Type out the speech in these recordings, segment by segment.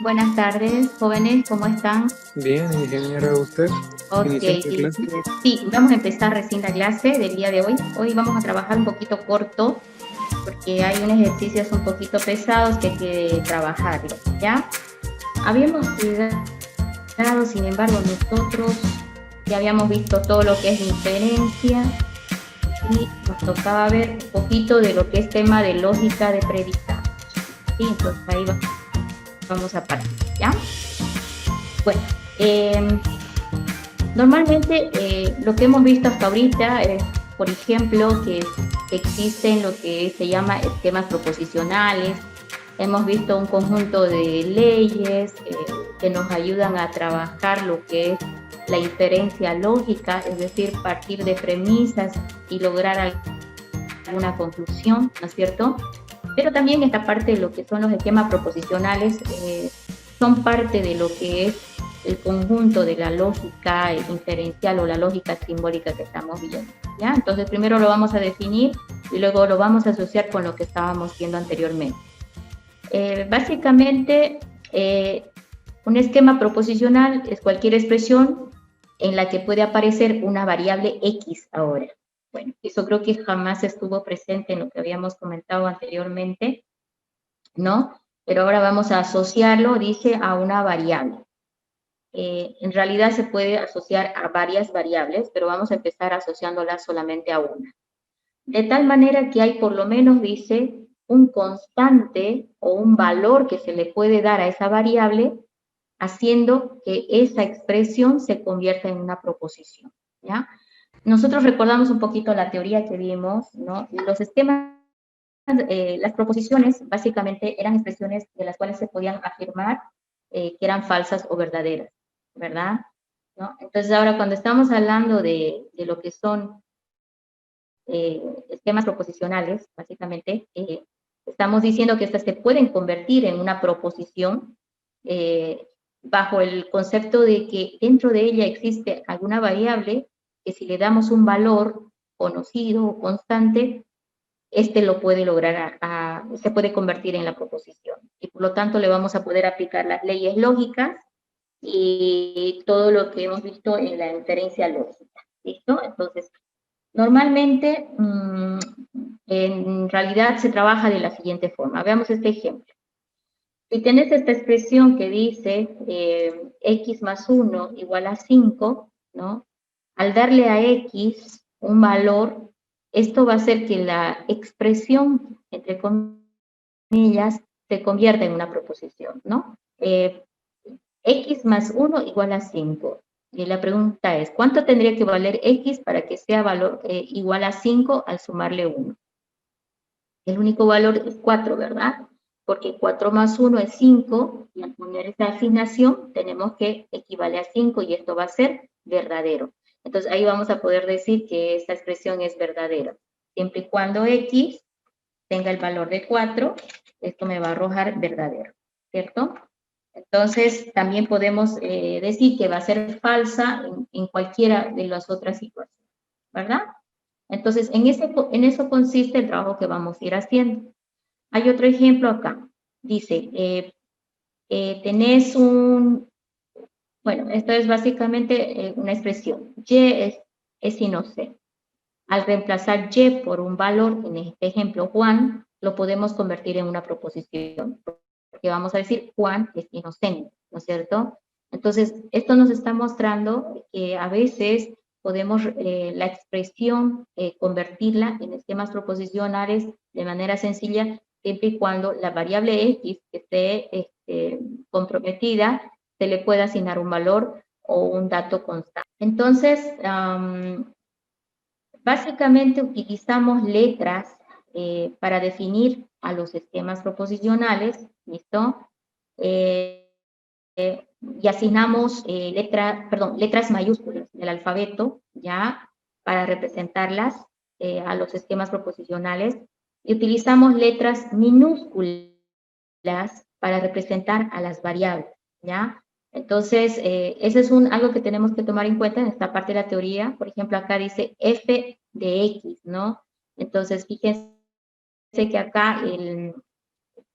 Buenas tardes, jóvenes, ¿cómo están? Bien, ingeniera, ¿usted? Ok, ¿Iniciando clase? sí, vamos a empezar recién la clase del día de hoy. Hoy vamos a trabajar un poquito corto porque hay unos ejercicios un poquito pesados que hay que trabajarlos, ¿ya? Habíamos quedado, sin embargo, nosotros ya habíamos visto todo lo que es inferencia y nos tocaba ver un poquito de lo que es tema de lógica de predicado. Sí, entonces ahí vamos a partir, ¿ya? Bueno, normalmente lo que hemos visto hasta ahorita es, por ejemplo, que existen lo que se llama esquemas proposicionales. Hemos visto un conjunto de leyes que nos ayudan a trabajar lo que es la inferencia lógica, es decir, partir de premisas y lograr alguna conclusión, ¿no es cierto? Pero también esta parte de lo que son los esquemas proposicionales son parte de lo que es el conjunto de la lógica inferencial o la lógica simbólica que estamos viendo, ¿ya? Entonces primero lo vamos a definir y luego lo vamos a asociar con lo que estábamos viendo anteriormente. Básicamente, un esquema proposicional es cualquier expresión en la que puede aparecer una variable X ahora. Bueno, eso creo que jamás estuvo presente en lo que habíamos comentado anteriormente, ¿no? Pero ahora vamos a asociarlo, dice, a una variable. En realidad se puede asociar a varias variables, pero vamos a empezar asociándolas solamente a una. De tal manera que hay por lo menos, dice, un constante o un valor que se le puede dar a esa variable, haciendo que esa expresión se convierta en una proposición, ¿ya? Nosotros recordamos un poquito la teoría que vimos, ¿no? Los esquemas, las proposiciones básicamente eran expresiones de las cuales se podían afirmar que eran falsas o verdaderas, ¿verdad? ¿No? Entonces ahora cuando estamos hablando de lo que son esquemas proposicionales, básicamente, estamos diciendo que estas se pueden convertir en una proposición bajo el concepto de que dentro de ella existe alguna variable que si le damos un valor conocido o constante, este lo puede lograr, se puede convertir en la proposición. Y por lo tanto le vamos a poder aplicar las leyes lógicas y todo lo que hemos visto en la inferencia lógica. ¿Listo? Entonces, normalmente, en realidad se trabaja de la siguiente forma. Veamos este ejemplo. Si tenés esta expresión que dice x más 1 igual a 5, ¿no? Al darle a x un valor, esto va a hacer que la expresión, entre comillas, se convierta en una proposición, ¿no? X más 1 igual a 5. Y la pregunta es, ¿cuánto tendría que valer X para que sea valor igual a 5 al sumarle 1? El único valor es 4, ¿verdad? Porque 4 más 1 es 5, y al poner esa asignación tenemos que equivale a 5 y esto va a ser verdadero. Entonces ahí vamos a poder decir que esta expresión es verdadera. Siempre y cuando X tenga el valor de 4, esto me va a arrojar verdadero, ¿cierto? Entonces, también podemos decir que va a ser falsa en cualquiera de las otras situaciones, ¿verdad? Entonces, en eso consiste el trabajo que vamos a ir haciendo. Hay otro ejemplo acá. Dice, tenés bueno, esto es básicamente una expresión. Y es sin o C. Al reemplazar Y por un valor, en este ejemplo Juan, lo podemos convertir en una proposición, porque vamos a decir Juan es inocente, ¿no es cierto? Entonces, esto nos está mostrando que a veces podemos la expresión convertirla en esquemas proposicionales de manera sencilla, siempre y cuando la variable X que esté comprometida se le pueda asignar un valor o un dato constante. Entonces, básicamente utilizamos letras para definir a los esquemas proposicionales, ¿listo? Y asignamos letras mayúsculas del alfabeto, ¿ya? Para representarlas a los esquemas proposicionales. Y utilizamos letras minúsculas para representar a las variables, ¿ya? Entonces, eso es algo que tenemos que tomar en cuenta en esta parte de la teoría. Por ejemplo, acá dice f de x, ¿no? Entonces, fíjense que acá el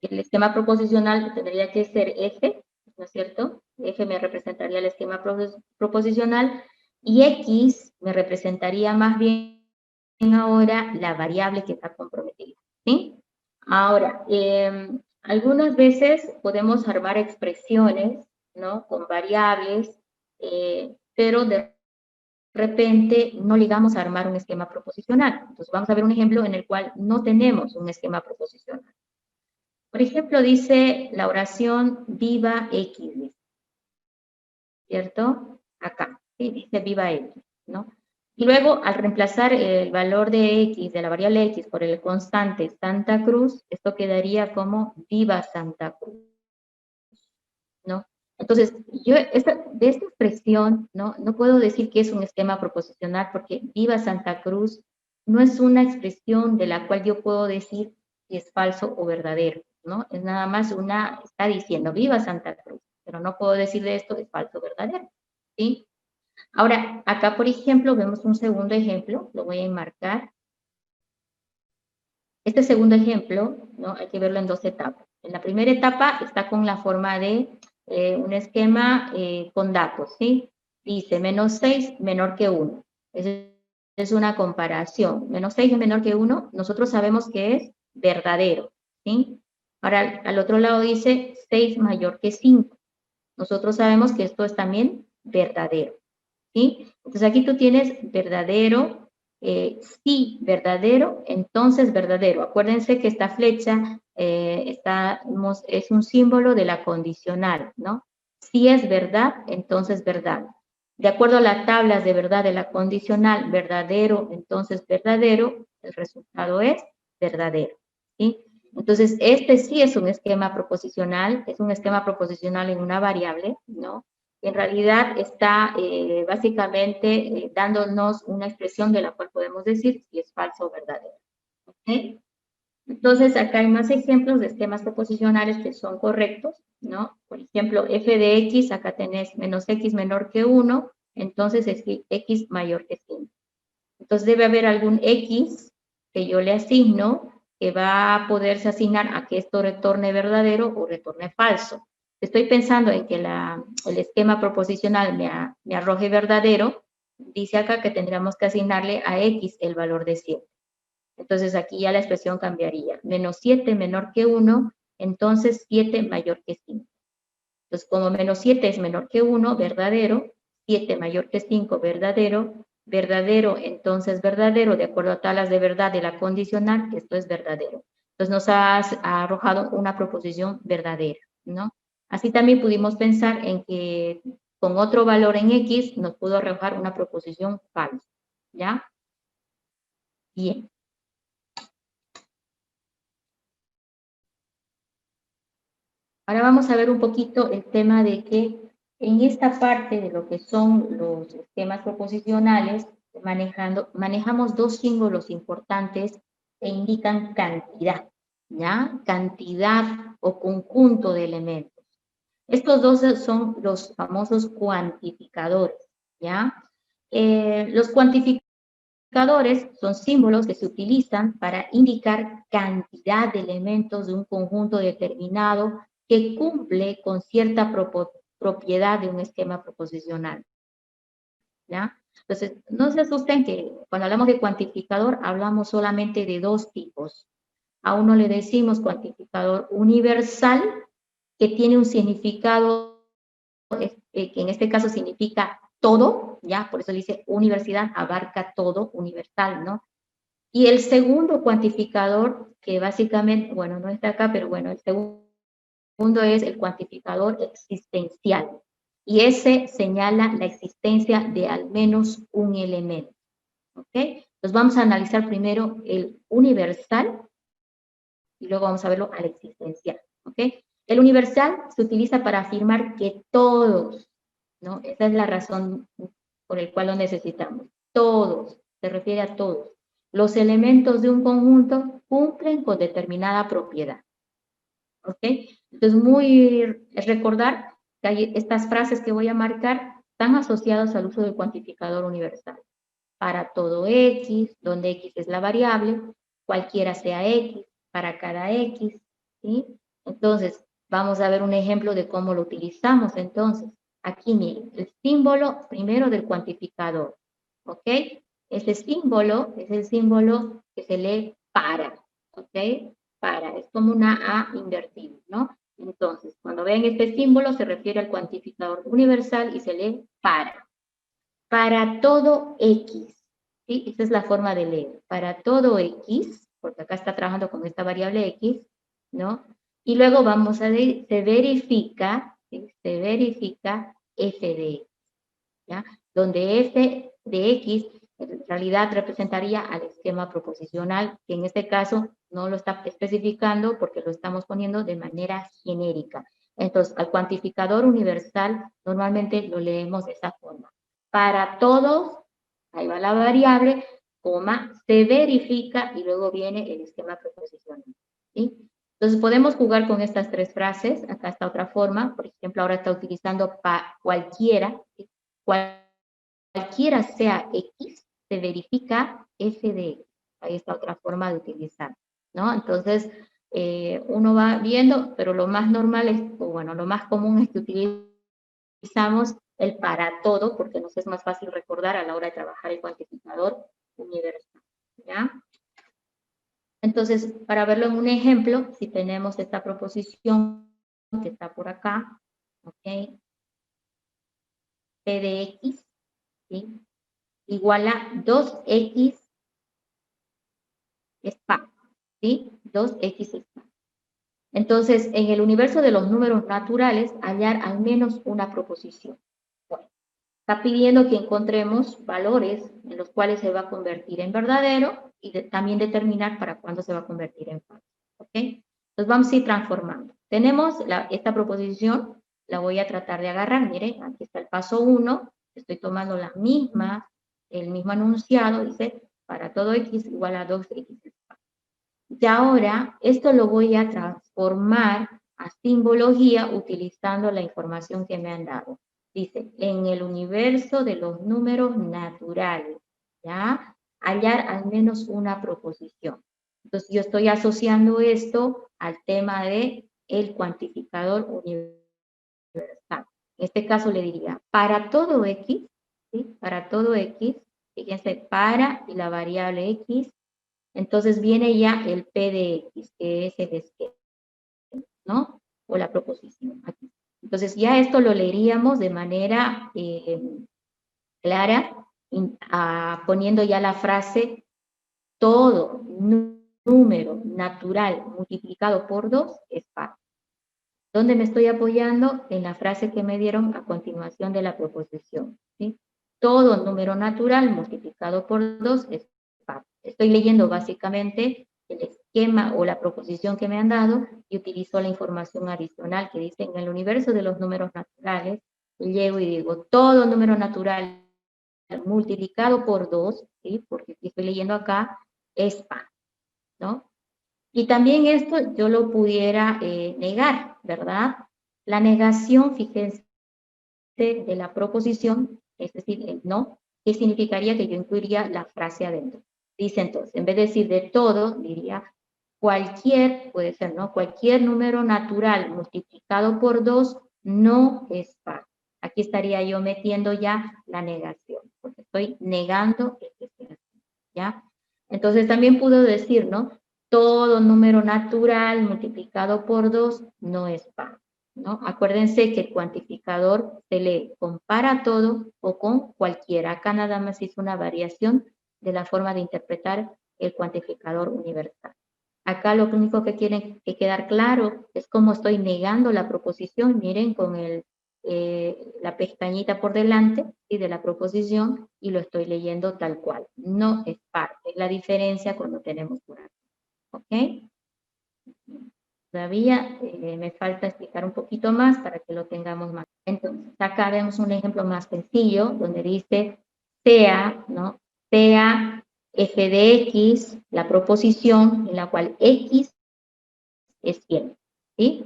esquema proposicional tendría que ser f, ¿no es cierto? F me representaría el esquema proposicional y X me representaría más bien ahora la variable que está comprometida, ¿sí? Ahora, algunas veces podemos armar expresiones, ¿no? Con variables, pero de repente no llegamos a armar un esquema proposicional. Entonces vamos a ver un ejemplo en el cual no tenemos un esquema proposicional. Por ejemplo, dice la oración viva X, ¿cierto? Acá, ¿sí? Dice viva X, ¿no? Y luego, al reemplazar el valor de X, de la variable X, por el constante Santa Cruz, esto quedaría como viva Santa Cruz, ¿no? Entonces, yo de esta expresión, ¿no? No puedo decir que es un esquema proposicional porque viva Santa Cruz no es una expresión de la cual yo puedo decir si es falso o verdadero, ¿no? Es nada más está diciendo viva Santa Cruz, pero no puedo decir de esto es falso o verdadero, ¿sí? Ahora, acá, por ejemplo, vemos un segundo ejemplo, lo voy a enmarcar. Este segundo ejemplo, ¿no? Hay que verlo en dos etapas. En la primera etapa está con la forma de un esquema con datos, ¿sí? Dice menos 6 menor que 1. Es una comparación. Menos 6 es menor que 1, nosotros sabemos que es verdadero, ¿sí? Ahora, al otro lado dice 6 mayor que 5. Nosotros sabemos que esto es también verdadero, ¿sí? Entonces aquí tú tienes verdadero, sí, verdadero, entonces verdadero. Acuérdense que esta flecha es un símbolo de la condicional, ¿no? Si es verdad, entonces verdad. De acuerdo a las tablas de verdad de la condicional, verdadero, entonces verdadero, el resultado es verdadero, ¿sí? Entonces, este sí es un esquema proposicional, es un esquema proposicional en una variable, ¿no? En realidad está básicamente dándonos una expresión de la cual podemos decir si es falso o verdadero. ¿Okay? Entonces, acá hay más ejemplos de esquemas proposicionales que son correctos, ¿no? Por ejemplo, f de x, acá tenés menos x menor que 1, entonces es x mayor que 5. Entonces debe haber algún x que yo le asigno que va a poderse asignar a que esto retorne verdadero o retorne falso. Estoy pensando en que el esquema proposicional me arroje verdadero, dice acá que tendríamos que asignarle a x el valor de 7. Entonces aquí ya la expresión cambiaría. Menos 7 menor que 1, entonces 7 mayor que 5. Entonces como menos 7 es menor que 1, verdadero, 7 mayor que 5, verdadero, verdadero, entonces verdadero, de acuerdo a tablas de verdad de la condicional, esto es verdadero. Entonces nos ha arrojado una proposición verdadera, ¿no? Así también pudimos pensar en que con otro valor en X nos pudo arrojar una proposición falsa, ¿ya? Bien. Ahora vamos a ver un poquito el tema de que en esta parte de lo que son los esquemas proposicionales, manejamos dos símbolos importantes que indican cantidad, ¿ya? Cantidad o conjunto de elementos. Estos dos son los famosos cuantificadores, ¿ya? Los cuantificadores son símbolos que se utilizan para indicar cantidad de elementos de un conjunto determinado que cumple con cierta propiedad de un esquema proposicional, ¿ya? Entonces, no se asusten que cuando hablamos de cuantificador hablamos solamente de dos tipos. A uno le decimos cuantificador universal, que tiene un significado que en este caso significa todo, ¿ya? Por eso dice universidad, abarca todo, universal, ¿no? Y el segundo cuantificador, que básicamente, bueno, no está acá, pero bueno, el segundo es el cuantificador existencial. Y ese señala la existencia de al menos un elemento. ¿Ok? Entonces vamos a analizar primero el universal y luego vamos a verlo al existencial. ¿Ok? El universal se utiliza para afirmar que todos, ¿no? Esa es la razón por la cual lo necesitamos. Todos, se refiere a todos. Los elementos de un conjunto cumplen con determinada propiedad. ¿Ok? Entonces, recordar que hay estas frases que voy a marcar están asociadas al uso del cuantificador universal. Para todo X, donde X es la variable, cualquiera sea X, para cada X, ¿sí? Entonces, Vamos a ver un ejemplo de cómo lo utilizamos entonces. Aquí miren, el símbolo primero del cuantificador, ¿ok? Ese símbolo es el símbolo que se lee para, ¿ok? Para, es como una A invertida, ¿no? Entonces, cuando ven este símbolo se refiere al cuantificador universal y se lee para. Para todo X, ¿sí? Esa es la forma de leer. Para todo X, porque acá está trabajando con esta variable X, ¿no? Y luego vamos a ver, se verifica, ¿sí? Se verifica f de X, ¿ya? Donde f de X en realidad representaría al esquema proposicional, que en este caso no lo está especificando porque lo estamos poniendo de manera genérica. Entonces, al cuantificador universal normalmente lo leemos de esa forma. Para todos, ahí va la variable, coma, se verifica y luego viene el esquema proposicional, ¿sí? Entonces podemos jugar con estas tres frases. Acá está otra forma, por ejemplo, ahora está utilizando cualquiera, ¿sí? Cualquiera sea X, se verifica f de X. Ahí está otra forma de utilizar, ¿no? Entonces, uno va viendo, pero lo más normal es, o bueno, lo más común es que utilizamos el para todo, porque nos es más fácil recordar a la hora de trabajar el cuantificador universal, ¿ya? Entonces, para verlo en un ejemplo, si tenemos esta proposición que está por acá, ¿ok? P de X, ¿sí? Igual a 2X es par, ¿sí? 2X es par. Entonces, en el universo de los números naturales, hallar al menos una proposición. Bueno, está pidiendo que encontremos valores en los cuales se va a convertir en verdadero y también determinar para cuándo se va a convertir en falso. ¿Ok? Entonces vamos a ir transformando. Tenemos esta proposición, la voy a tratar de agarrar. Miren, aquí está el paso 1. Estoy tomando la misma, el mismo enunciado, dice, para todo x igual a 2x. Y ahora esto lo voy a transformar a simbología utilizando la información que me han dado. Dice, en el universo de los números naturales, ¿ya? Hallar al menos una proposición. Entonces yo estoy asociando esto al tema de el cuantificador universal. En este caso le diría, para todo x, ¿sí? Para todo x, fíjense, para y la variable x, entonces viene ya el P de X, que es el esquema, ¿no? O la proposición aquí. Entonces ya esto lo leeríamos de manera clara, poniendo ya la frase todo número natural multiplicado por 2 es par. ¿Dónde me estoy apoyando? En la frase que me dieron a continuación de la proposición, ¿sí? Todo número natural multiplicado por 2 es par. Estoy leyendo básicamente el esquema o la proposición que me han dado y utilizo la información adicional que dice en el universo de los números naturales, llego y digo todo número natural multiplicado por 2, ¿sí? Porque estoy leyendo acá, es par, ¿no? Y también esto yo lo pudiera negar, ¿verdad? La negación, fíjense, de la proposición, es decir, el no, que significaría que yo incluiría la frase adentro. Dice entonces, en vez de decir de todo, diría cualquier, puede ser, ¿no? Cualquier número natural multiplicado por 2 no es par. Aquí estaría yo metiendo ya la negación, porque estoy negando el que sea, ¿ya? Entonces también puedo decir, ¿no? Todo número natural multiplicado por 2 no es par, ¿no? Acuérdense que el cuantificador se lee con para todo o con cualquiera. Acá nada más hizo una variación de la forma de interpretar el cuantificador universal. Acá lo único que tiene que quedar claro es cómo estoy negando la proposición. Miren, con la pestañita por delante, ¿sí? De la proposición, y lo estoy leyendo tal cual. No es parte. La diferencia cuando tenemos por aquí. ¿Ok? Todavía me falta explicar un poquito más para que lo tengamos más. Entonces, acá vemos un ejemplo más sencillo, donde dice sea, ¿no? Sea f de x, la proposición en la cual x es fiel, ¿sí?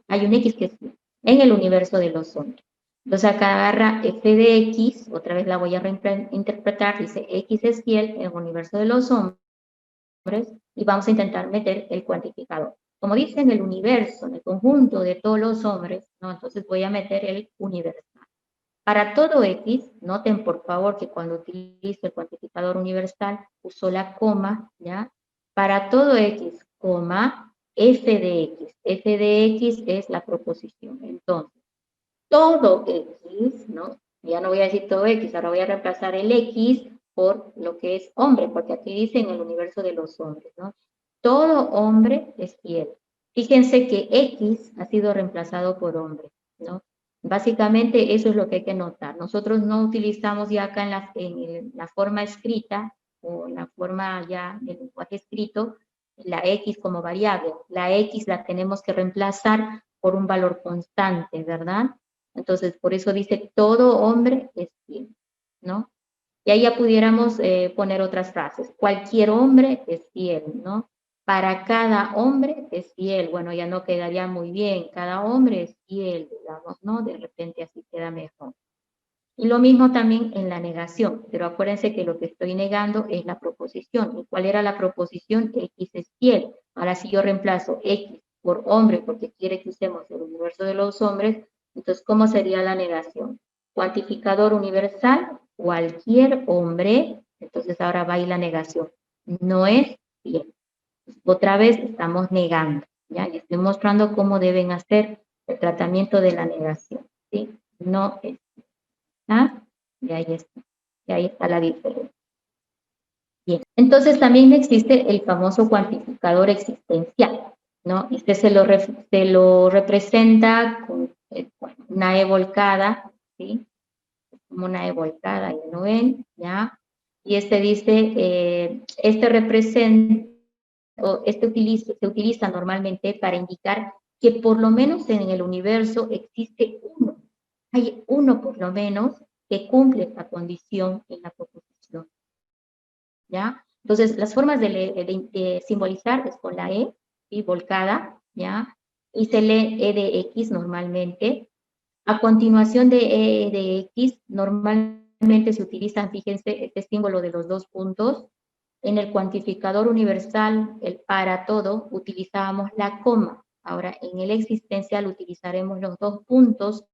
Hay un x que es fiel en el universo de los hombres. Entonces acá agarra f de x, otra vez la voy a reinterpretar, dice x es fiel en el universo de los hombres, y vamos a intentar meter el cuantificador. como dice en el universo, en el conjunto de todos los hombres, ¿no? Entonces voy a meter el universal. Para todo X, noten por favor que cuando utilizo el cuantificador universal uso la coma, ¿ya? Para todo X, coma, f de X. F de X es la proposición. Entonces, todo X, ¿no? Ya no voy a decir todo X, ahora voy a reemplazar el X por lo que es hombre, porque aquí dice en el universo de los hombres, ¿no? Todo hombre es fiel. Fíjense que X ha sido reemplazado por hombre, ¿no? Básicamente eso es lo que hay que notar. Nosotros no utilizamos ya acá en la forma escrita o en la forma ya del lenguaje escrito la X como variable. La X la tenemos que reemplazar por un valor constante, ¿verdad? Entonces, por eso dice todo hombre es fiel, ¿no? Y ahí ya pudiéramos poner otras frases. Cualquier hombre es fiel, ¿no? Para cada hombre es fiel. Bueno, ya no quedaría muy bien. Cada hombre es fiel, digamos, ¿no? De repente así queda mejor. Y lo mismo también en la negación. Pero acuérdense que lo que estoy negando es la proposición. ¿Y cuál era la proposición? X es fiel. Ahora si yo reemplazo X por hombre porque quiere que usemos el universo de los hombres, entonces, ¿cómo sería la negación? Cuantificador universal, cualquier hombre, entonces ahora va ahí la negación. No es fiel. Otra vez estamos negando, ¿ya? Y estoy mostrando cómo deben hacer el tratamiento de la negación, ¿sí? No es, ¿ah? Y ahí está la diferencia. Bien, entonces también existe el famoso cuantificador existencial, ¿no? Este se lo representa con una E volcada, ¿sí? Como una E volcada, ahí lo ven, ¿ya? Y este dice, este representa, o se utiliza normalmente para indicar que por lo menos en el universo existe uno, hay uno por lo menos que cumple esta condición en la proposición, ¿ya? Entonces, las formas de simbolizar es con la E, ¿sí? Volcada, ¿ya? Y se lee E de X normalmente. A continuación de E de X, normalmente se utilizan, fíjense, este símbolo de los dos puntos. En el cuantificador universal, el para todo, utilizábamos la coma. Ahora, en el existencial utilizaremos los dos puntos,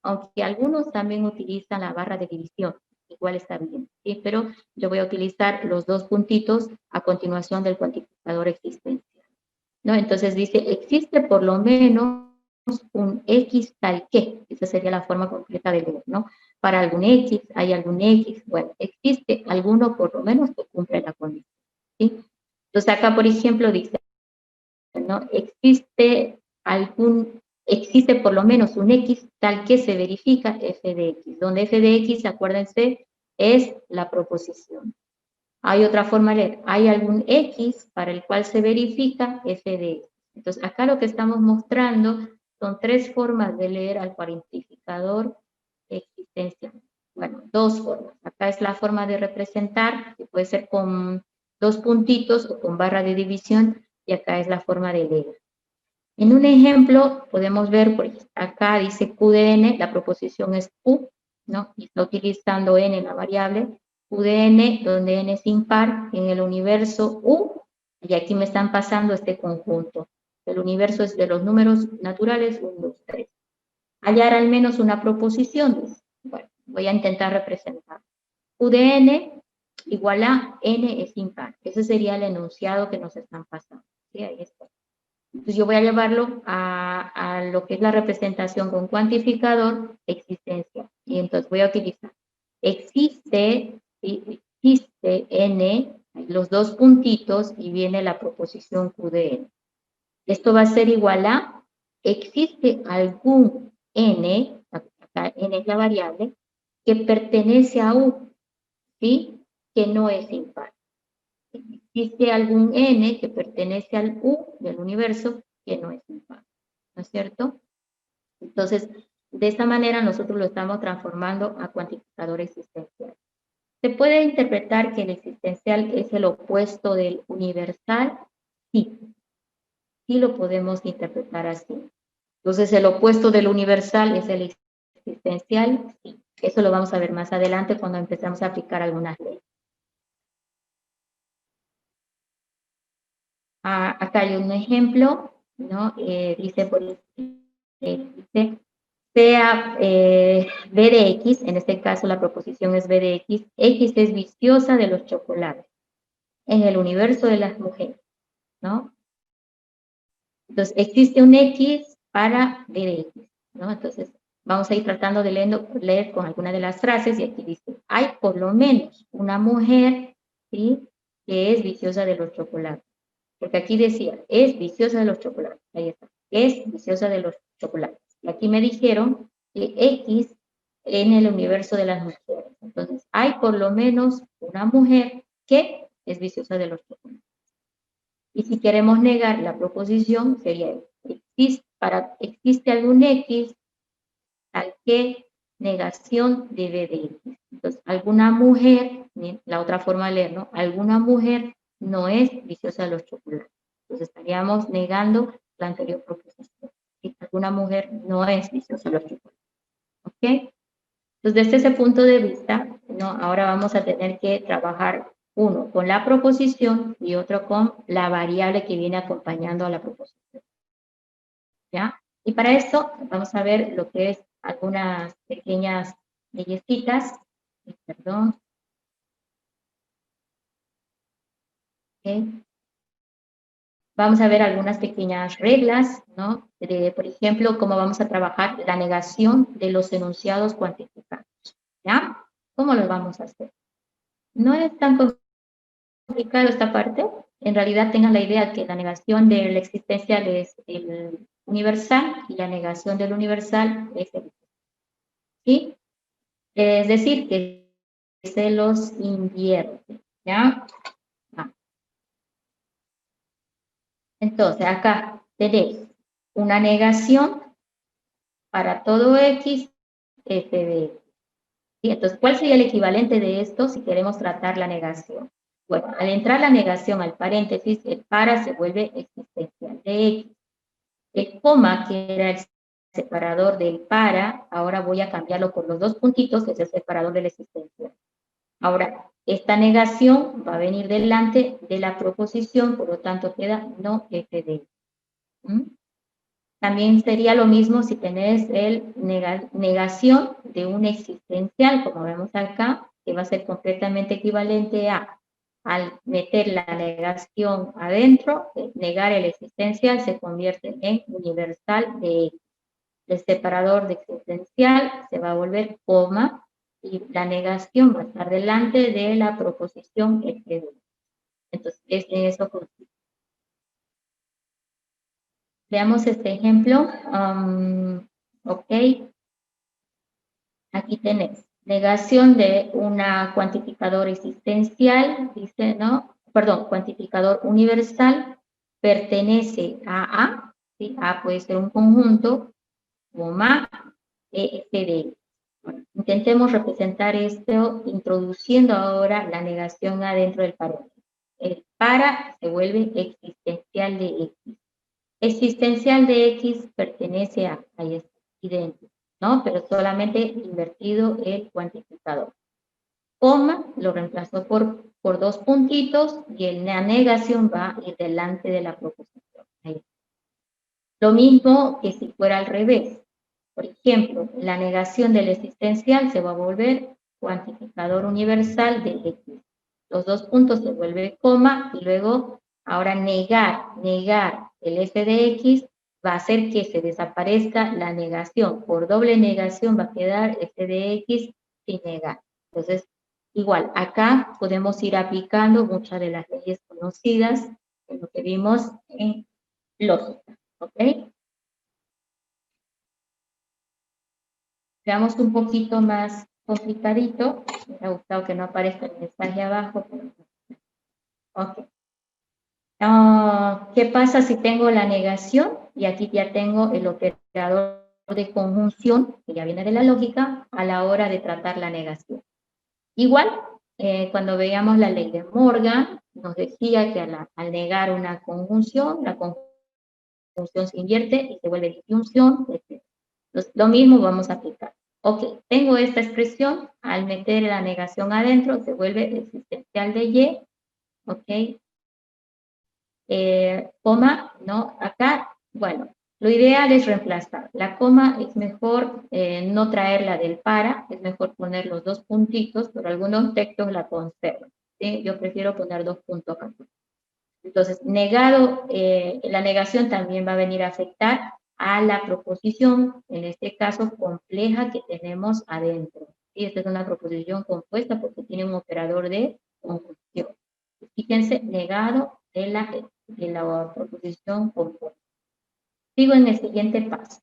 aunque algunos también utilizan la barra de división. Igual está bien, ¿sí? Pero yo voy a utilizar los dos puntitos a continuación del cuantificador existencial, ¿no? Entonces dice, existe por lo menos un X tal que, esa sería la forma completa de leer, ¿no? Para algún X, hay algún X, bueno, existe alguno por lo menos que cumple la condición, ¿sí? Entonces acá, por ejemplo, dice, ¿no? Existe por lo menos un X tal que se verifica f de X, donde f de X, acuérdense, es la proposición. Hay otra forma de leer, hay algún X para el cual se verifica f de X. Entonces, acá lo que estamos mostrando son tres formas de leer al cuantificador existencial. Bueno, dos formas. Acá es la forma de representar, que puede ser con dos puntitos o con barra de división, y acá es la forma de leer. En un ejemplo podemos ver, por acá dice Q de N, la proposición es Q, ¿no? Y está utilizando N, la variable, Q de N, donde N es impar, en el universo U, y aquí me están pasando este conjunto. El universo es de los números naturales 1, 2, 3. Hallar al menos una proposición. Bueno, voy a intentar representar. Q de N igual a N es impar. Ese sería el enunciado que nos están pasando. ¿Sí? Ahí está. Entonces yo voy a llevarlo a lo que es la representación con cuantificador existencia. Y entonces voy a utilizar existe n, los dos puntitos y viene la proposición q de n. Esto va a ser igual a existe algún n, acá n es la variable, que pertenece a u, ¿sí? Que no es impar. Existe algún n que pertenece al u del universo que no es impar, ¿no es cierto? Entonces, de esta manera nosotros lo estamos transformando a cuantificador existencial. ¿Se puede interpretar que el existencial es el opuesto del universal? Sí, sí lo podemos interpretar así. Entonces, el opuesto del universal es el existencial, sí. Eso lo vamos a ver más adelante cuando empecemos a aplicar algunas leyes. Acá hay un ejemplo, ¿no? Dice, dice, sea B de X, en este caso la proposición es B de X, X es viciosa de los chocolates en el universo de las mujeres, ¿no? Entonces, existe un X para B de X, ¿no? Entonces, vamos a ir tratando de leer con alguna de las frases y aquí dice, hay por lo menos una mujer, ¿sí? Que es viciosa de los chocolates. Porque aquí decía, es viciosa de los chocolates. Ahí está. Es viciosa de los chocolates. Y aquí me dijeron que X en el universo de las mujeres. Entonces, hay por lo menos una mujer que es viciosa de los chocolates. Y si queremos negar la proposición, sería, existe algún X al que negación debe de X. Entonces, alguna mujer, la otra forma de leer, ¿no? Alguna mujer no es viciosa de los chocolates. Entonces, estaríamos negando la anterior proposición. ¿Sí? Alguna mujer no es viciosa de los chocolates. ¿Ok? Entonces, desde ese punto de vista, ¿no? Ahora vamos a tener que trabajar uno con la proposición y otro con la variable que viene acompañando a la proposición. ¿Ya? Y para esto vamos a ver lo que es algunas pequeñas leyesitas. Perdón. Okay. Vamos a ver algunas pequeñas reglas, ¿no? Por ejemplo, cómo vamos a trabajar la negación de los enunciados cuantificados. ¿Ya? ¿Cómo lo vamos a hacer? No es tan complicado esta parte. En realidad tengan la idea que la negación del existencial es el universal y la negación del universal es el. ¿Sí? Es decir, que se los invierte, ¿ya? Entonces, acá tenéis una negación para todo X, F de X. ¿Sí? Entonces, ¿cuál sería el equivalente de esto si queremos tratar la negación? Bueno, al entrar la negación al paréntesis, el para se vuelve existencial de X. El coma, que era el separador del para, ahora voy a cambiarlo por los dos puntitos, que es el separador del existencial. Ahora, esta negación va a venir delante de la proposición, por lo tanto queda no F de. ¿Mm? También sería lo mismo si tenés el negación de un existencial, como vemos acá, que va a ser completamente equivalente a, al meter la negación adentro, negar el existencial se convierte en universal de X. El separador de existencial se va a volver coma, y la negación va a estar delante de la proposición F. Entonces, en eso consiste. Veamos este ejemplo. Ok, aquí tenés negación de una cuantificador existencial, dice, ¿no? Perdón, cuantificador universal, pertenece a A, ¿sí? A puede ser un conjunto, coma, F de. Bueno, intentemos representar esto introduciendo ahora la negación adentro del paréntesis. El para se vuelve existencial de X. Existencial de X pertenece a, ahí está, idéntico, ¿no? Pero solamente invertido el cuantificador. Coma lo reemplazó por dos puntitos y la negación va a ir delante de la proposición. Ahí está. Lo mismo que si fuera al revés. Por ejemplo, la negación del existencial se va a volver cuantificador universal de X. Los dos puntos se vuelve coma y luego ahora negar el F de X va a hacer que se desaparezca la negación. Por doble negación va a quedar F de X sin negar. Entonces, igual, acá podemos ir aplicando muchas de las leyes conocidas en lo que vimos en lógica. ¿Ok? Veamos un poquito más complicadito. Me ha gustado que no aparezca el mensaje abajo. Ok. ¿Qué pasa si tengo la negación? Y aquí ya tengo el operador de conjunción, que ya viene de la lógica, a la hora de tratar la negación. Igual, cuando veíamos la ley de Morgan, nos decía que al negar una conjunción, la conjunción se invierte y se vuelve disyunción, etc. Entonces, lo mismo vamos a aplicar. Ok, tengo esta expresión, al meter la negación adentro, se vuelve existencial de Y, ok, coma, ¿no? Acá Bueno, lo ideal es reemplazar. La coma es mejor no traerla del para, es mejor poner los dos puntitos, pero algunos textos la conservan. ¿Sí? Yo prefiero poner dos puntos aquí. Entonces, negado, la negación también va a venir a afectar a la proposición, en este caso compleja que tenemos adentro. Y esta es una proposición compuesta porque tiene un operador de conjunción. Fíjense, negado de la proposición compuesta. Sigo en el siguiente paso.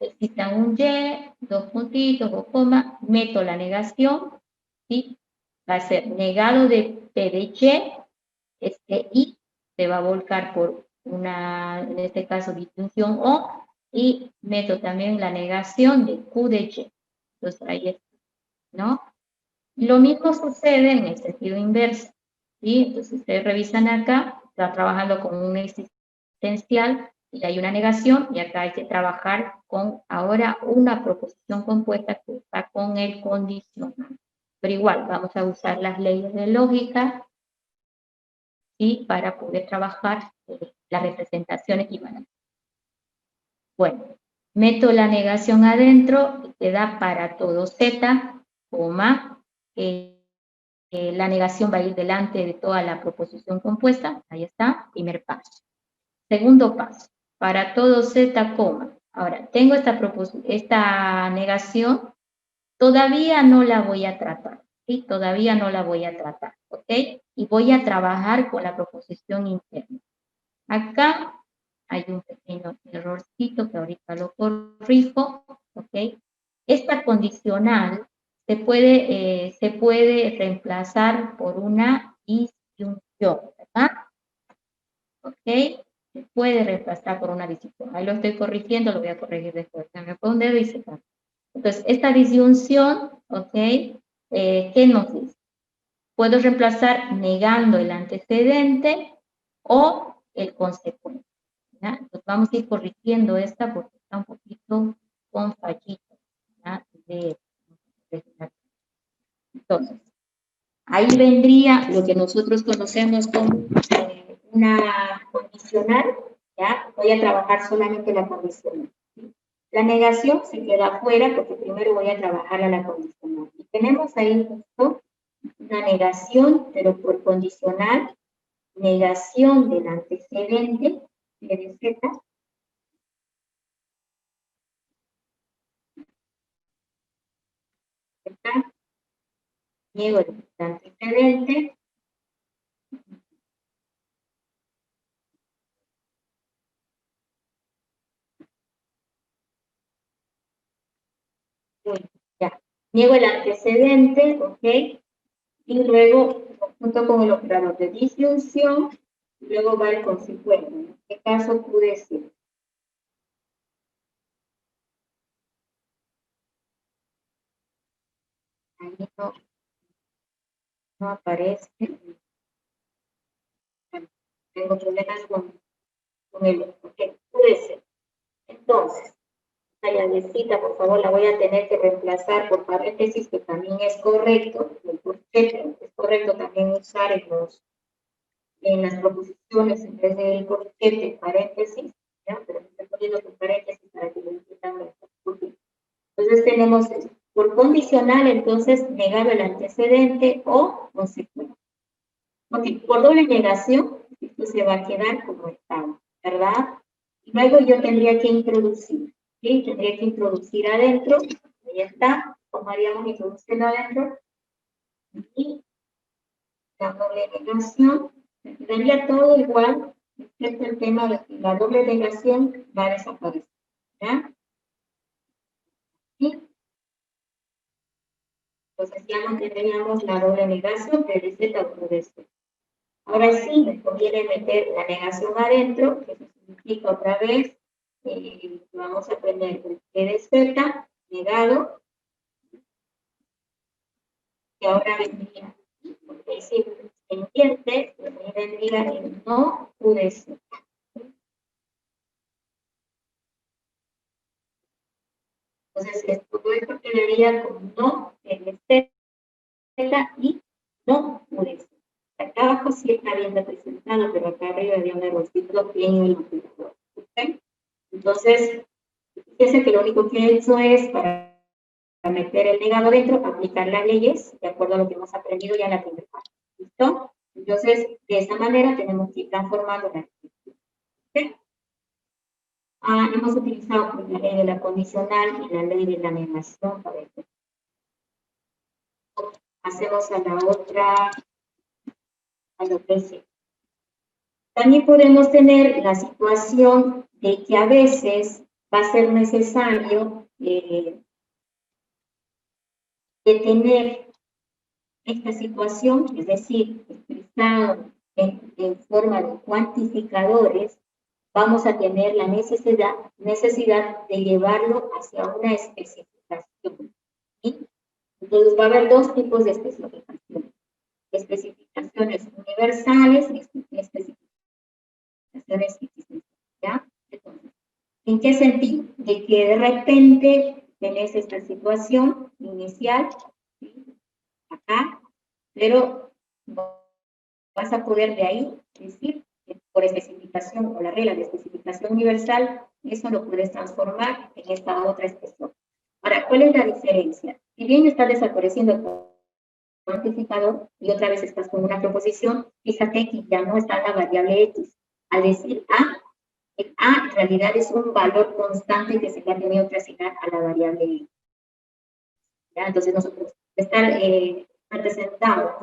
Exista un Y, dos puntitos o coma, meto la negación, ¿sí? Va a ser negado de P de Y, este I se va a volcar por una, en este caso, disyunción O, y meto también la negación de Q de Y. Entonces ahí está, ¿no? Lo mismo sucede en el sentido inverso, ¿sí? Entonces ustedes revisan acá, está trabajando con un existencial y hay una negación, y acá hay que trabajar con ahora una proposición compuesta que está con el condicional. Pero igual, vamos a usar las leyes de lógica y para poder trabajar las representaciones equivalentes. Bueno, meto la negación adentro y queda para todo Z, coma, la negación va a ir delante de toda la proposición compuesta, ahí está, primer paso. Segundo paso, para todo Z, coma. Ahora, tengo esta negación, todavía no la voy a tratar, ¿sí? Todavía no la voy a tratar, ¿ok? Y voy a trabajar con la proposición interna. Acá hay un pequeño errorcito que ahorita lo corrijo, ¿ok? Esta condicional se puede reemplazar por una disyunción, ¿verdad? ¿Ok? Se puede reemplazar por una disyunción. Ahí lo estoy corrigiendo, lo voy a corregir después. Me pongo un dedo y se cambia. Entonces, esta disyunción, ¿ok? ¿Qué nos dice? Puedo reemplazar negando el antecedente o el consecuente. ¿Ya? Entonces vamos a ir corrigiendo esta porque está un poquito con fallitos. Entonces, ahí vendría lo que nosotros conocemos como una condicional. ¿Ya? Voy a trabajar solamente la condicional. ¿Sí? La negación se queda afuera porque primero voy a trabajar a la condicional. Y tenemos ahí justo una negación, pero por condicional, negación del antecedente de Z, ¿verdad? Niego el antecedente, ya. Niego el antecedente, ¿ok? Y luego, junto con el operador de disyunción, luego va el consecuente. En este caso, pude decir. Ahí no aparece. Tengo problemas con el, ok, pude ser. Entonces, la llavecita, por favor, la voy a tener que reemplazar por paréntesis, que también es correcto, es correcto también usar en las proposiciones en vez del corchete, paréntesis, ¿ya? Pero estoy poniendo por paréntesis para que lo entiendan mejor. Entonces tenemos por condicional, entonces, negado el antecedente o consecuente. Ok, por doble negación, esto se va a quedar como está, ¿verdad? Y luego yo tendría que introducir, ¿sí? Tendría que introducir adentro, ahí está, como haríamos introducción adentro, y la doble negación, quedaría todo igual, excepto el tema de que la doble negación va a desaparecer, ¿ya? ¿Sí? Entonces ya no tendríamos la doble negación, pero Z o Z. Ahora sí, me conviene meter la negación adentro, que eso significa otra vez, vamos a aprender el P de Z, negado, que ahora vendría, porque si se invierte, ahí vendría el no Q de Z. Entonces, todo esto quedaría con no P de Z y no Q de Z. Acá abajo sí está bien representado, pero acá arriba había un errorcito en el operador. ¿Okay? Entonces, fíjense que lo único que he hecho es, para meter el negado dentro, aplicar las leyes de acuerdo a lo que hemos aprendido ya en la primera parte. ¿Listo? Entonces, de esta manera tenemos que ir transformando la arquitectura. ¿Okay? Hemos utilizado pues, la ley de la condicional y la ley de la negación para esto. Hacemos a la otra, a lo que sí. También podemos tener la situación de que a veces va a ser necesario detener esta situación, es decir, expresado en forma de cuantificadores, vamos a tener la necesidad de llevarlo hacia una especificación. ¿Sí? Entonces va a haber dos tipos de especificaciones. Especificaciones universales y especificaciones existenciales. ¿Ya? Entonces, ¿en qué sentido? De que de repente tenés esta situación inicial, ¿sí? Acá, pero vas a poder de ahí decir que por especificación o la regla de especificación universal, eso lo puedes transformar en esta otra expresión. Ahora, ¿cuál es la diferencia? Si bien estás desapareciendo el cuantificador y otra vez estás con una proposición, fíjate que ya no está la variable x. Al decir a, el a en realidad es un valor constante que se le ha tenido que asignar a la variable x. ¿Ya? Entonces nosotros estar representado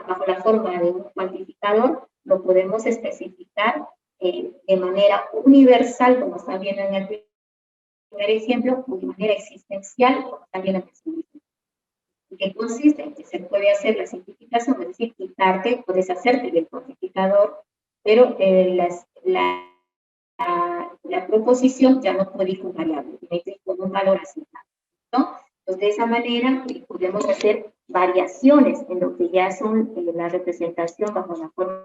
bajo la forma de un cuantificador, lo podemos especificar de manera universal, como están viendo en el primer ejemplo, o de manera existencial, como están viendo en el segundo ejemplo. Que consiste en que se puede hacer la simplificación, es decir, quitarte o deshacerte del cuantificador, pero la proposición ya no puede ir con variable, tiene que ir con un valor asignado, ¿no? Entonces, de esa manera podemos hacer variaciones en lo que ya son la representación bajo la forma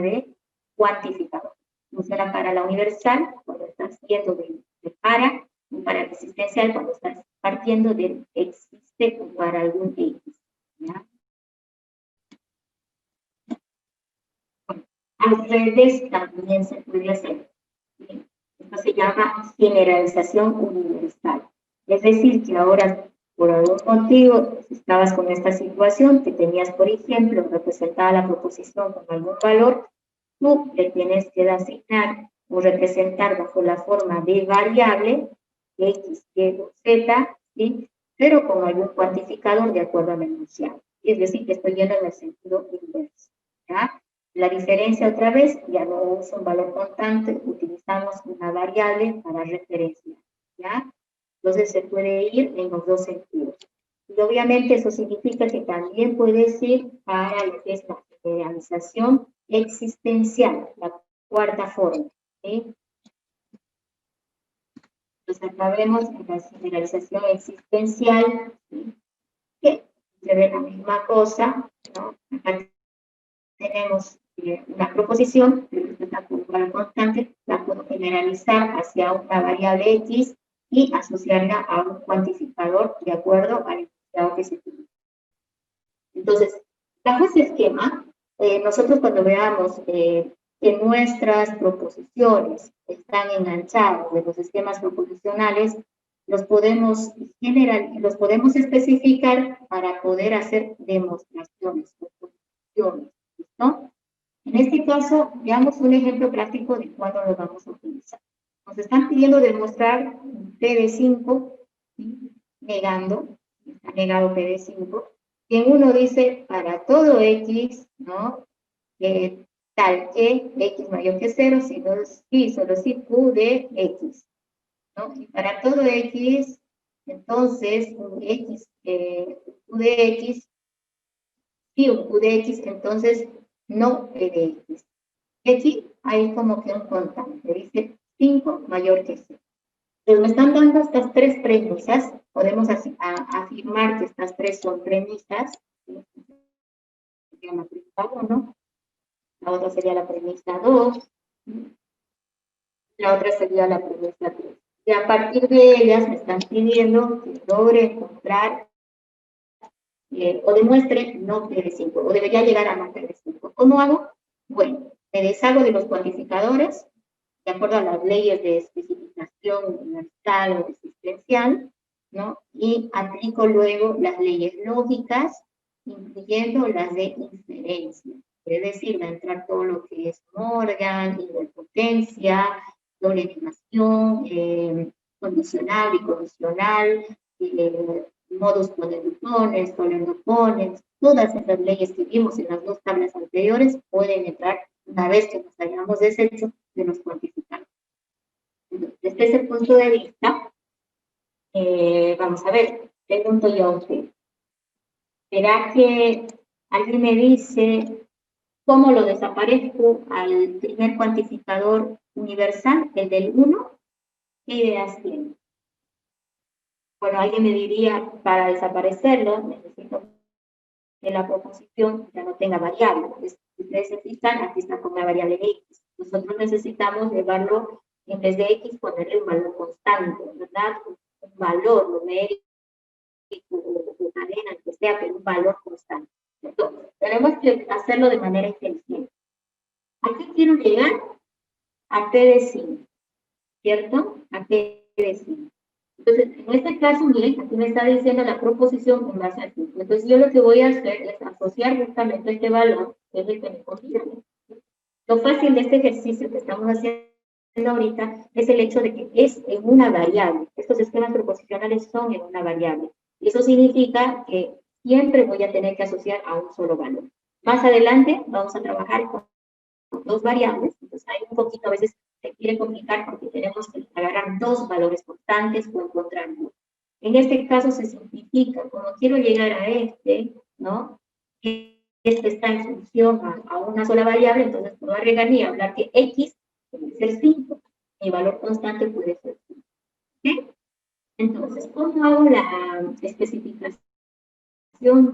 de cuantificador. Funciona para la universal, cuando estás yendo de para, y para la existencial, cuando estás partiendo del existe o para algún X. ¿Ya? Bueno, al revés también se puede hacer. Esto se llama generalización universal. Es decir, que ahora, por algún motivo, si estabas con esta situación, que tenías, por ejemplo, representada la proposición con algún valor, tú le tienes que asignar o representar bajo la forma de variable, X, Y o Z, ¿sí? Pero con algún cuantificador de acuerdo al enunciado. Es decir, que estoy yendo en el sentido inverso. ¿Ya? La diferencia otra vez, ya no uso un valor constante, utilizamos una variable para referencia. ¿Ya? Entonces se puede ir en los dos sentidos. Y obviamente eso significa que también puedes ir para lo que es la generalización existencial, la cuarta forma. ¿Sí? Entonces acá vemos en la generalización existencial, ¿sí? Que se ve la misma cosa, ¿no? Acá tenemos una proposición, representada por un valor constante, la puedo generalizar hacia una variable X y asociarla a un cuantificador de acuerdo al enunciado que se tiene. Entonces, bajo ese esquema, nosotros cuando veamos que nuestras proposiciones están enganchadas de los esquemas proposicionales, los podemos especificar para poder hacer demostraciones, proposiciones, ¿no? En este caso, veamos un ejemplo práctico de cuándo lo vamos a utilizar. Nos están pidiendo demostrar P de 5, ¿sí? Negando, está negado P de 5, y en uno dice, para todo X, ¿no? Tal que X mayor que 0, solo si Q de X, ¿no? Y para todo X, entonces, un X, Q de X, y un Q de X, entonces, no P de X. Y aquí hay como que un constante, dice 5 mayor que 0. Entonces me están dando estas tres premisas, podemos afirmar que estas tres son premisas, ¿sí? Sería la premisa 1, la otra sería la premisa 2, la otra sería la premisa 3. Y a partir de ellas me están pidiendo que logre encontrar o demuestre no P de 5, o debería llegar a no P de 5. ¿Cómo hago? Bueno, me deshago de los cuantificadores, de acuerdo a las leyes de especificación universal o existencial, ¿no? Y aplico luego las leyes lógicas, incluyendo las de inferencia. Es decir, va a entrar todo lo que es Morgan, idempotencia, doble negación, condicional y condicional, modus ponendopones, tolendopones, todas esas leyes que vimos en las dos tablas anteriores pueden entrar una vez que nos hayamos deshecho de los cuantificados. Desde ese punto de vista, vamos a ver, pregunto yo a usted, ¿será que alguien me dice cómo lo desaparezco al primer cuantificador universal, el del 1? ¿Qué ideas tiene? Bueno, alguien me diría, para desaparecerlo, necesito que la proposición ya no tenga variables. Si ustedes se fijan, aquí está con la variable x. Nosotros necesitamos llevarlo, en vez de x, ponerle un valor constante, ¿verdad? Un valor numérico o cadena, que sea, pero un valor constante. Entonces, tenemos que hacerlo de manera inteligente. Aquí quiero llegar a P de 5, ¿cierto? A P de 5. Entonces, en este caso, miren, aquí me está diciendo la proposición en base a 5. Entonces, yo lo que voy a hacer es asociar justamente este valor, que es el que me conviene. Lo fácil de este ejercicio que estamos haciendo ahorita es el hecho de que es en una variable. Estos esquemas proposicionales son en una variable. Y eso significa que siempre voy a tener que asociar a un solo valor. Más adelante vamos a trabajar con dos variables, entonces hay un poquito, a veces se quiere complicar porque tenemos que agarrar dos valores constantes o encontrar uno. En este caso se simplifica, como quiero llegar a este, ¿no? Este está en función a una sola variable, entonces puedo agregar y hablar que x puede ser 5, mi valor constante puede ser 5. ¿Okay? Entonces, ¿cómo hago la especificación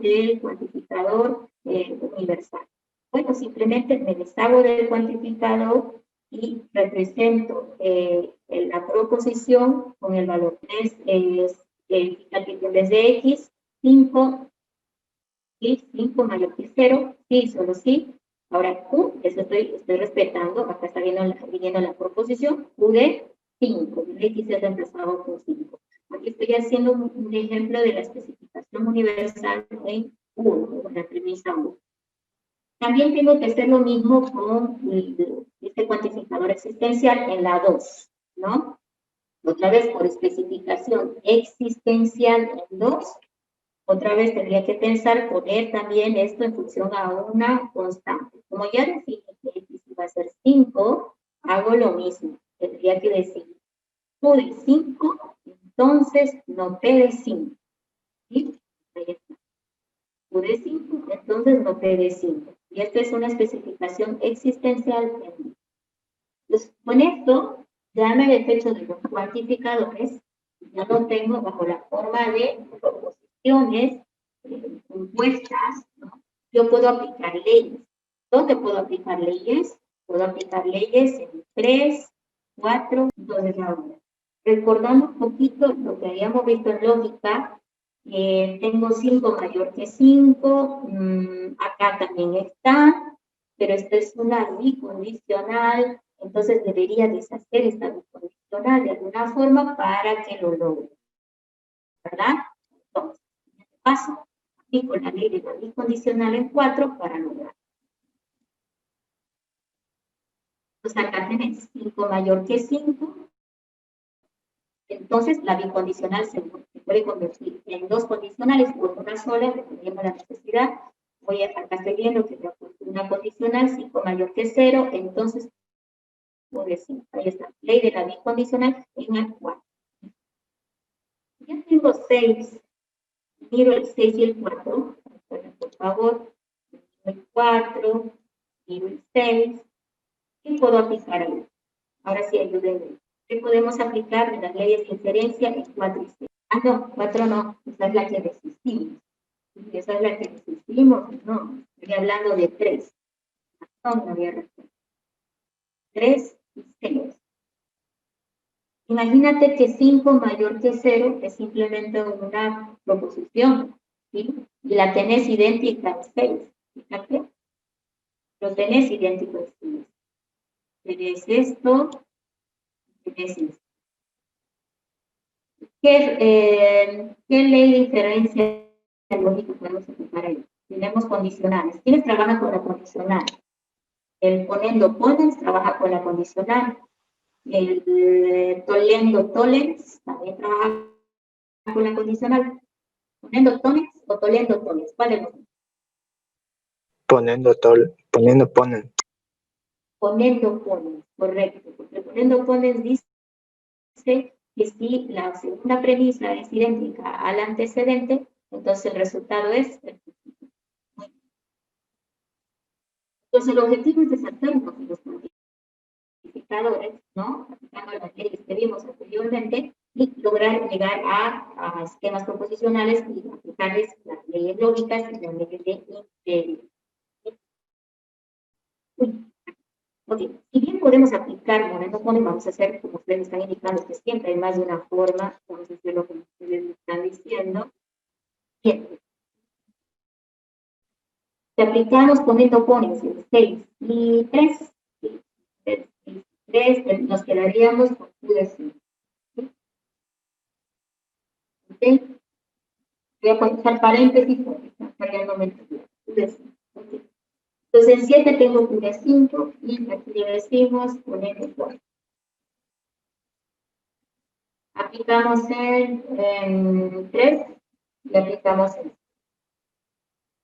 del cuantificador universal? Bueno, simplemente me deshago del cuantificador y represento la proposición con el valor 3, es significativo en vez de x, 5, y 5 mayor que 0, sí, solo sí. Ahora Q, eso estoy respetando, acá está viendo la proposición, Q de 5, x es reemplazado por 5. Aquí estoy haciendo un ejemplo de la especificación universal en 1, en la premisa 1. También tengo que hacer lo mismo con este cuantificador existencial en la 2, ¿no? Otra vez por especificación existencial en 2, otra vez tendría que pensar poner también esto en función a una constante. Como ya definí que x va a ser 5, hago lo mismo. Tendría que decir Q de 5, entonces no P de 5. ¿Sí? Ahí está. Q de 5, entonces no P de 5. Y esta es una especificación existencial. Entonces, con esto, ya me deshecho de los cuantificadores, ya lo tengo bajo la forma de proposiciones compuestas, ¿no? Yo puedo aplicar leyes. ¿Dónde puedo aplicar leyes? Puedo aplicar leyes en 3, 4, entonces ahora. Recordando un poquito lo que habíamos visto en lógica, tengo 5 mayor que 5, acá también está, pero esta es una bicondicional, entonces debería deshacer esta bicondicional de alguna forma para que lo logre, ¿verdad? Entonces, en este paso, aplico la ley de la bicondicional en 4 para lograr. Entonces acá tenés 5 mayor que 5, entonces la bicondicional se puede convertir en dos condicionales o en una sola, dependiendo de la necesidad. Acá estoy viendo que una condicional 5 mayor que 0, entonces puedo decir, ahí está, ley de la bicondicional en el 4. Ya tengo 6, miro el 6 y el 4, por favor, el 4, miro el 6, ¿qué puedo aplicar ahí? Ahora sí, ayúdenme. ¿Qué podemos aplicar de las leyes de inferencia en 4 y 6? Ah, no, 4 no, esa es la que resistimos. Esa es la que resistimos, no, estoy hablando de 3. No, no había respuesta. 3 y 6. Imagínate que 5 mayor que 0 es simplemente una proposición, ¿sí? Y la tenés idéntica en 6. Fíjate, lo tenés idéntico en 6. Tenés esto ¿Qué ley de inferencia lógica podemos aplicar ahí? Tenemos condicionales. ¿Quiénes trabajan con la condicional? El ponendo ponens trabaja con la condicional. El tolendo tolens también trabaja con la condicional. ¿Ponendo tones o tolendo tones? ¿Cuál es? Poniendo ponen. Ponendo ponens, correcto. Porque ponendo ponens dice que si la segunda premisa es idéntica al antecedente, entonces el resultado es el principio. Entonces el objetivo es deshacernos de los codificadores, ¿no? Aplicando las leyes que vimos anteriormente y lograr llegar a esquemas proposicionales y aplicarles las leyes lógicas y las leyes de inferencia. Ok, si bien podemos aplicar moneda ponens, vamos a hacer como ustedes me están indicando que siempre hay más de una forma, vamos a hacerlo como ustedes me están diciendo. Bien. Si aplicamos ponendo ponens en 6 y 3, 3 nos quedaríamos con Q de 5. ¿Ok? Voy a poner paréntesis porque está fallándome el Q de 5. ¿Okay? Entonces en 7 tengo Q de 5 y aquí le decimos ponendo ponens. Aplicamos en 3 y aplicamos en 5.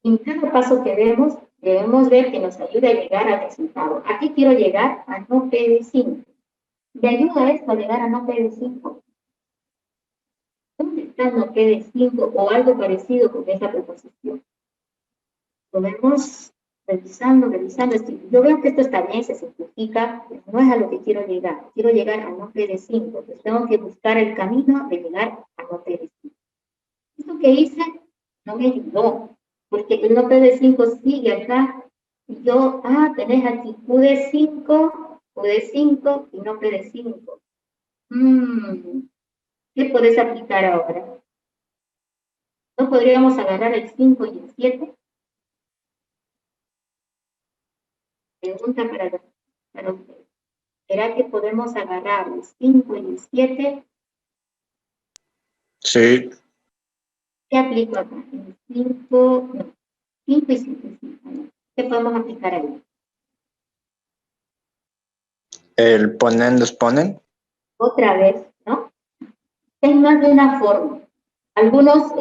En cada paso que vemos, debemos ver que nos ayuda a llegar al resultado. Aquí quiero llegar a no P de 5. ¿Me ayuda esto a llegar a no P de 5? ¿Dónde está no P de 5 o algo parecido con esa proposición? Lo vemos revisando. Yo veo que esto está bien, se simplifica, pero no es a lo que quiero llegar. Quiero llegar a no P de 5. Entonces tengo que buscar el camino de llegar a no P de 5. Esto que hice no me ayudó, porque el no P de 5 sigue acá. Y yo, tenés aquí Q de 5 y no P de 5. ¿Qué podés aplicar ahora? ¿No podríamos agarrar el 5 y el 7? Pregunta para ustedes. ¿Será que podemos agarrar el 5 y el 7? Sí. ¿Qué aplico acá? El 5, no, 5 y 7. ¿Qué podemos aplicar ahí? El ponendos ponen. Otra vez, ¿no? Es más de una forma. Algunos,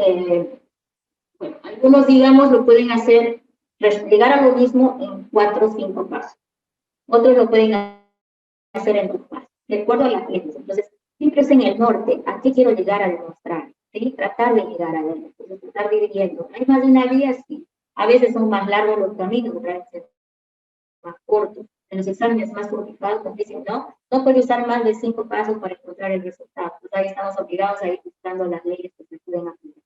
digamos, lo pueden hacer, llegar a lo mismo en 4 o 5 pasos. Otros lo pueden hacer en 2 pasos, de acuerdo a las leyes. Entonces, siempre es en el norte. ¿A qué quiero llegar a demostrar? ¿Sí? Tratar de llegar a él. Entonces, estar dividiendo. Hay más de una vía, sí. A veces son más largos los caminos, otras veces más cortos. En los exámenes más complicados nos dicen, no puede usar más de 5 pasos para encontrar el resultado. Entonces, ahí estamos obligados a ir buscando las leyes que se pueden aplicar.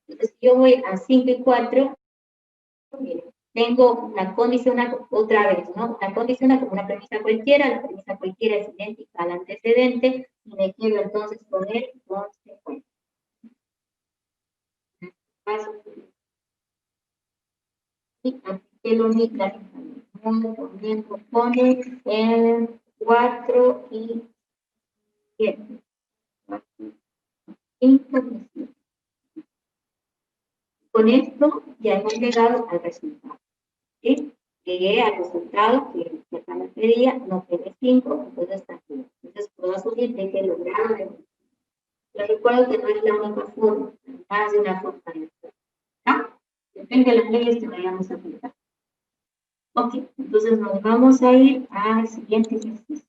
Entonces, yo voy a 5 y 4, tengo una condicional otra vez, ¿no? Una condicional como una premisa cualquiera, la premisa cualquiera es idéntica al antecedente, y me quiero entonces poner consecuencia. Y apliqué lo mismo, pone en 4 y 7. 5 y 7. Con esto ya hemos llegado al resultado. ¿Sí? Llegué al resultado que acá me pedía, no pedí 5, entonces está aquí. Entonces puedo asumir de que lo grado de... Les recuerdo que no es la única forma, más de una forma de hacer. ¿No? Depende de las leyes que vayamos a aplicar. Ok, entonces nos vamos a ir al siguiente ejercicio.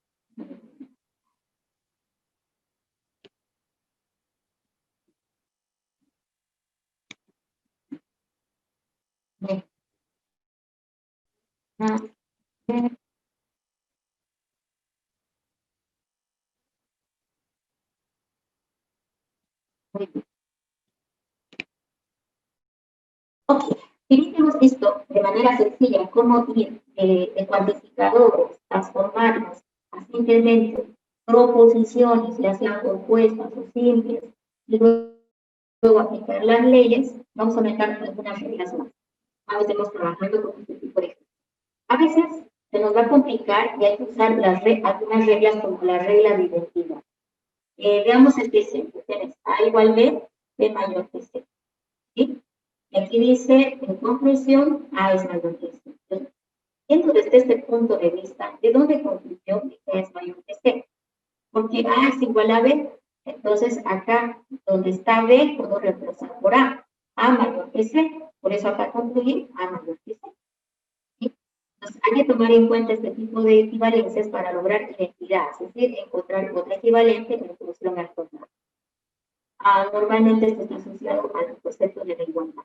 Bien. Ok, si bien hemos visto de manera sencilla cómo ir de cuantificadores, transformarlos a simplemente proposiciones, ya sean compuestas o simples, y luego aplicar las leyes, vamos a meter algunas reglas más. A veces hemos trabajado con este tipo de ejemplos. A veces se nos va a complicar y hay que usar algunas reglas como la regla de identidad. Veamos este ejemplo. Tienes A igual B, B mayor que C. ¿Sí? Y aquí dice, en conclusión, A es mayor que C. Entonces, viendo desde este punto de vista, ¿de dónde concluyó que A es mayor que C? Porque A es igual a B. Entonces, acá, donde está B, puedo reemplazar por A. A mayor que C. Por eso acá concluye A mayor que C. ¿Sí? Entonces, hay que tomar en cuenta este tipo de equivalencias para lograr identidad, es decir, encontrar otra equivalente en función al total. Normalmente esto está asociado al concepto de la igualdad.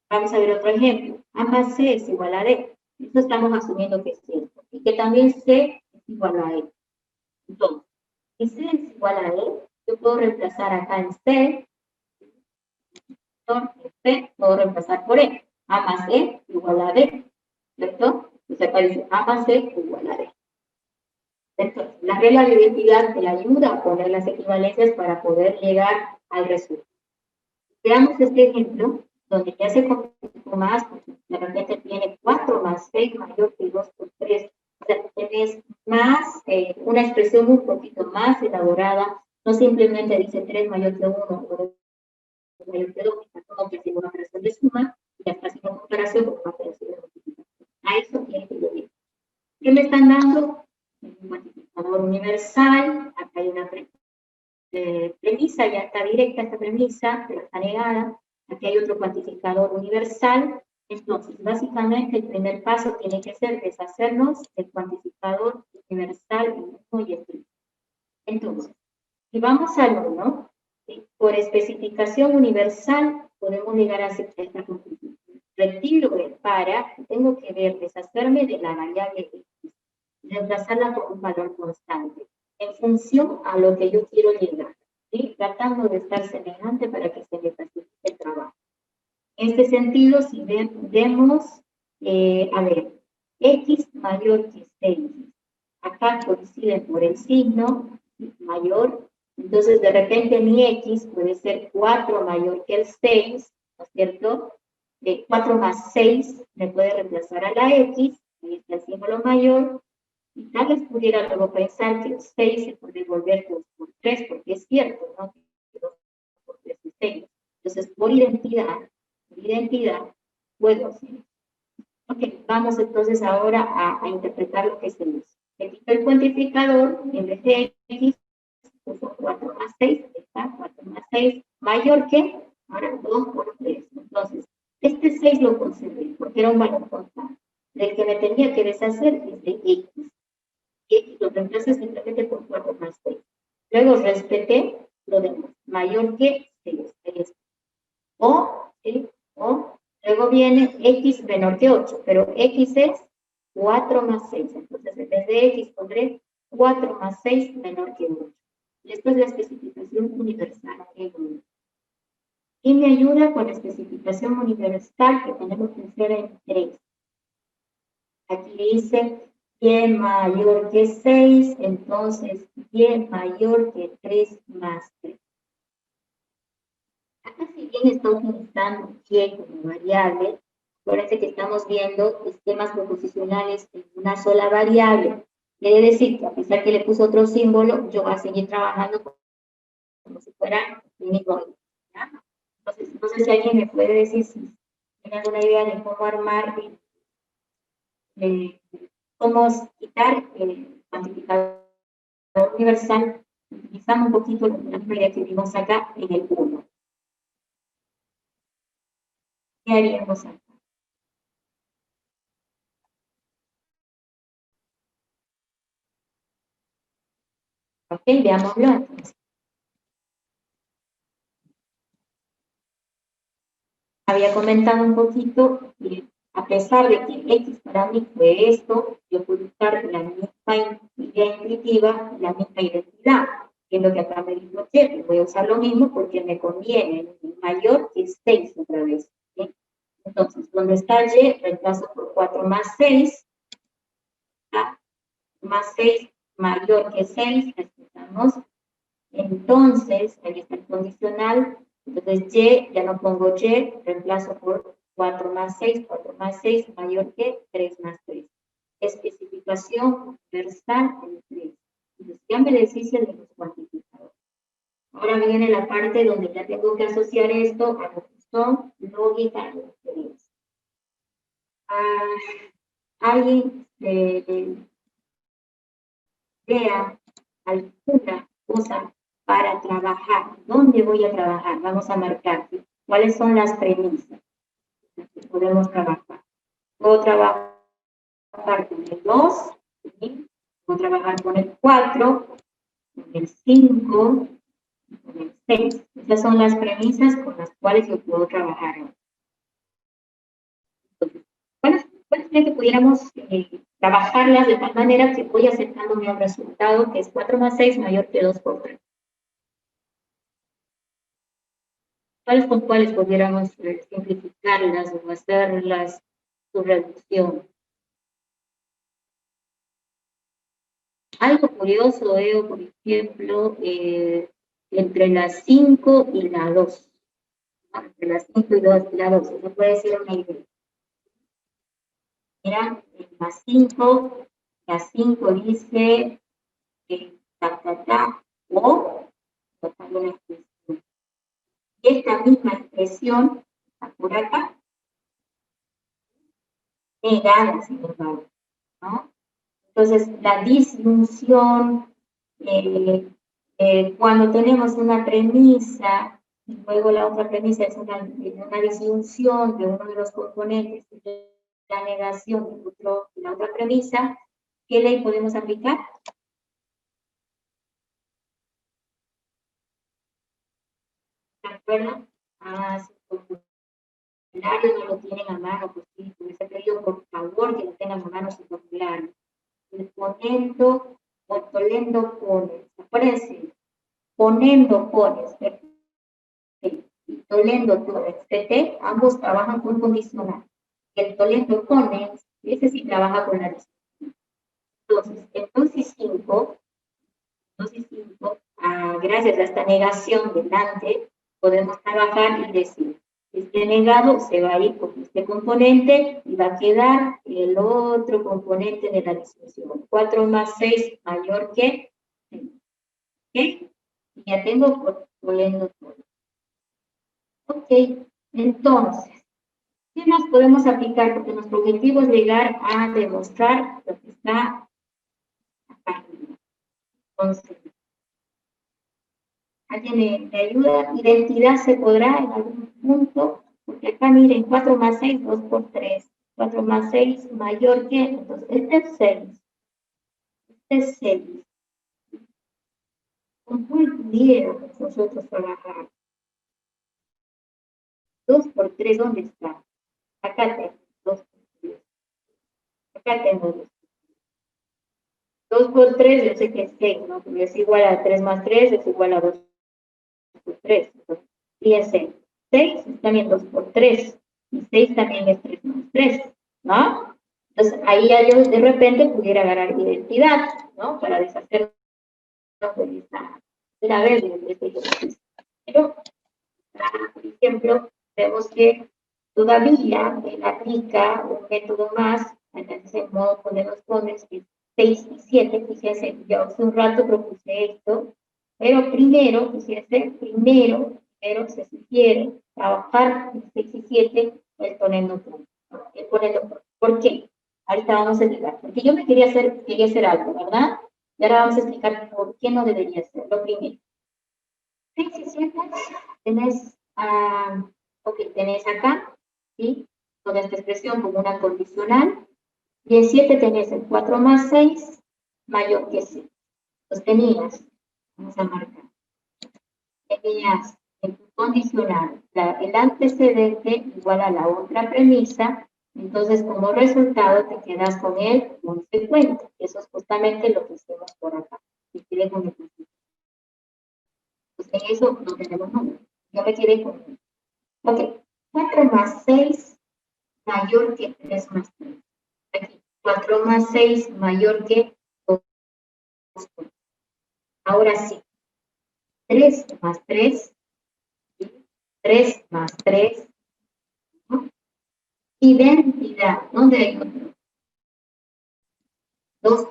Vamos a ver otro ejemplo. Ambas C es igual a D. Esto estamos asumiendo que es cierto. Y que también C es igual a E. Entonces, si C es igual a E, yo puedo reemplazar acá en C, puedo reemplazar por E. A más E igual a D. ¿Cierto? Entonces acá dice A más E igual a D. Entonces, la regla de identidad te ayuda a poner las equivalencias para poder llegar al resultado. Veamos este ejemplo, donde ya se complicó más, porque de repente tiene 4 más 6 mayor que 2 por 3. O sea, tienes más, una expresión un poquito más elaborada, no simplemente dice 3 mayor que 1 o 2 mayor que 2, como que haciendo una operación de suma, y ya está haciendo una comparación con una operación de multiplicación. A eso tiene que llegar. ¿Qué me están dando? Un cuantificador universal, acá hay una premisa, ya está directa esta premisa, pero está negada. Aquí hay otro cuantificador universal. Entonces, básicamente, el primer paso tiene que ser deshacernos del cuantificador universal 1 y el 3. Entonces, si vamos al 1, ¿sí? Por especificación universal, podemos llegar a hacer esta conclusión. Retiro el para, tengo que ver, deshacerme de la variable x, reemplazarla por un valor constante, en función a lo que yo quiero llegar, ¿sí? Tratando de estar semejante para que se me facilite el trabajo. En este sentido, si vemos, a ver, x mayor que 6, acá coinciden por el signo mayor, entonces de repente mi x puede ser 4 mayor que el 6, ¿no es cierto? 4 más 6 me puede reemplazar a la x, ahí está el símbolo mayor, y tal vez pudiera luego pensar que el 6 se puede volver 2 por 3, porque es cierto, ¿no? 2 por 3 es 6. Entonces, por identidad, puedo hacer. Ok, vamos entonces ahora a interpretar lo que se dice. Le quito el cuantificador, en vez de x, puso 4 más 6, está 4 más 6, mayor que, ahora 2 por 3. Entonces, este 6 lo conservé, porque era un valor constante. Del que me tenía que deshacer es de x. Y lo reemplazo simplemente por 4 más 6. Luego respeté lo demás, mayor que 6. ¿Sí? O, luego viene x menor que 8, pero x es 4 más 6. Entonces, en vez de x pondré 4 más 6 menor que 8. Y esto es la especificación universal en 1. Y me ayuda con la especificación universal que tenemos que hacer en 3. Aquí dice y mayor que 6, entonces y mayor que 3 más 3. Acá si bien está utilizando y como variable, acuérdense que estamos viendo esquemas proposicionales en una sola variable. Quiere decir que a pesar que le puso otro símbolo, yo voy a seguir trabajando como si fuera unigónico. Entonces, no sé si alguien me puede decir si tiene alguna idea de cómo armar, cómo quitar el cuantificador universal, utilizando un poquito la idea que vimos acá en el 1. ¿Qué haríamos acá? Ok, veámoslo entonces. Había comentado un poquito que a pesar de que X para mí fue esto, yo puedo usar la misma idea intuitiva, la misma identidad, que es lo que acá me dijo Y. Voy a usar lo mismo porque me conviene mayor que 6 otra vez. ¿Sí? Entonces, donde está Y, reemplazo por 4 más 6, ¿tá? Más 6 mayor que 6, respetamos. Entonces, ahí está el condicional. Entonces, Y, ya no pongo Y, reemplazo por 4 más 6 mayor que 3 más 3. Especificación ecuación universal en 3. Entonces, ya me deshice de los cuantificadores. Ahora viene la parte donde ya tengo que asociar esto a lo que son lógica y experiencia. Alguien vea alguna cosa para trabajar. ¿Dónde voy a trabajar? Vamos a marcar cuáles son las premisas que podemos trabajar. Puedo trabajar con el 2, ¿sí? Puedo trabajar con el 4, con el 5, con el 6. Esas son las premisas con las cuales yo puedo trabajar. Entonces, ¿cuáles creen que pudiéramos trabajarlas de tal manera que voy acercándome a un resultado que es 4 más 6 mayor que 2 por 3? ¿Cuáles con cuáles pudiéramos simplificarlas o hacerlas su reducción? Algo curioso veo, por ejemplo, entre las 5 y la 2. Entre las 5 y la 2, eso puede ser una idea. Mira, las 5, la 5 dice o una expresión. Y esta misma expresión está por acá, negada, sin embargo, ¿no? Entonces, la disyunción, cuando tenemos una premisa, y luego la otra premisa es una disyunción de uno de los componentes, la negación de la otra premisa, ¿qué ley podemos aplicar? ¿Se acuerdan? Si el formulario no lo tienen a mano, pues sí, les he pedido por favor que lo tengan a mano su formulario. El ponendo o tolendo pones, acuérdense, ponendo pones, y tolendo pones, TT, ambos trabajan con condicional. El tolendo pones, ese sí trabaja con la distinción. Entonces, entonces 5, gracias a esta negación delante, podemos trabajar y decir, este negado se va a ir con este componente y va a quedar el otro componente de la distinción. 4 más 6 mayor que 6. ¿Ok? Y ya tengo poniendo todo. Ok, entonces, ¿qué más podemos aplicar? Porque nuestro objetivo es llegar a demostrar lo que está acá. Entonces, ¿alguien me ayuda? ¿Identidad se podrá en algún punto? Porque acá miren, 4 más 6, 2 por 3. 4 más 6 mayor que, entonces, este es 6. Este es 6. ¿Con cuál pudiéramos nosotros trabajar? 2 por 3, ¿dónde está? Acá tengo 2 por 3. Acá tengo 2. 2 por 3, yo sé que es 6, ¿no? Porque es igual a 3 más 3, es igual a 2 por 3. Entonces, y es 6. 6 es también 2 por 3. Y 6 también es 3 más 3, ¿no? Entonces, ahí ya yo de repente pudiera agarrar identidad, ¿no? Para deshacer de esta vez de este ejercicio. Pero, por ejemplo, vemos que todavía él aplica un método más, en ese modo ponemos pones, que 6 y 7, fíjense, yo hace un rato propuse esto, pero primero, fíjense, primero se sugiere trabajar en 6 y 7, el poniendo punto. ¿Por qué? Ahorita vamos a explicar. Porque yo quería hacer algo, ¿verdad? Y ahora vamos a explicar por qué no debería ser. Lo primero. 6 y 7, tenés, tenés acá, ¿sí? Toda esta expresión como una condicional. Y en 7 tenés el 4 más 6 mayor que 6. Entonces tenías, vamos a marcar, tenías en tu condicional el antecedente igual a la otra premisa, entonces como resultado te quedas con el consecuente. Eso es justamente lo que hicimos por acá. Si quieres con el consecuente. Pues en eso no tenemos número. Yo me quedé con él. Ok, 4 más 6 mayor que 3 más 3. Aquí, 4 más 6 mayor que 2 más 4. Ahora sí, 3 más 3, 3 más 3, ¿no? Identidad, ¿dónde hay otro? 2.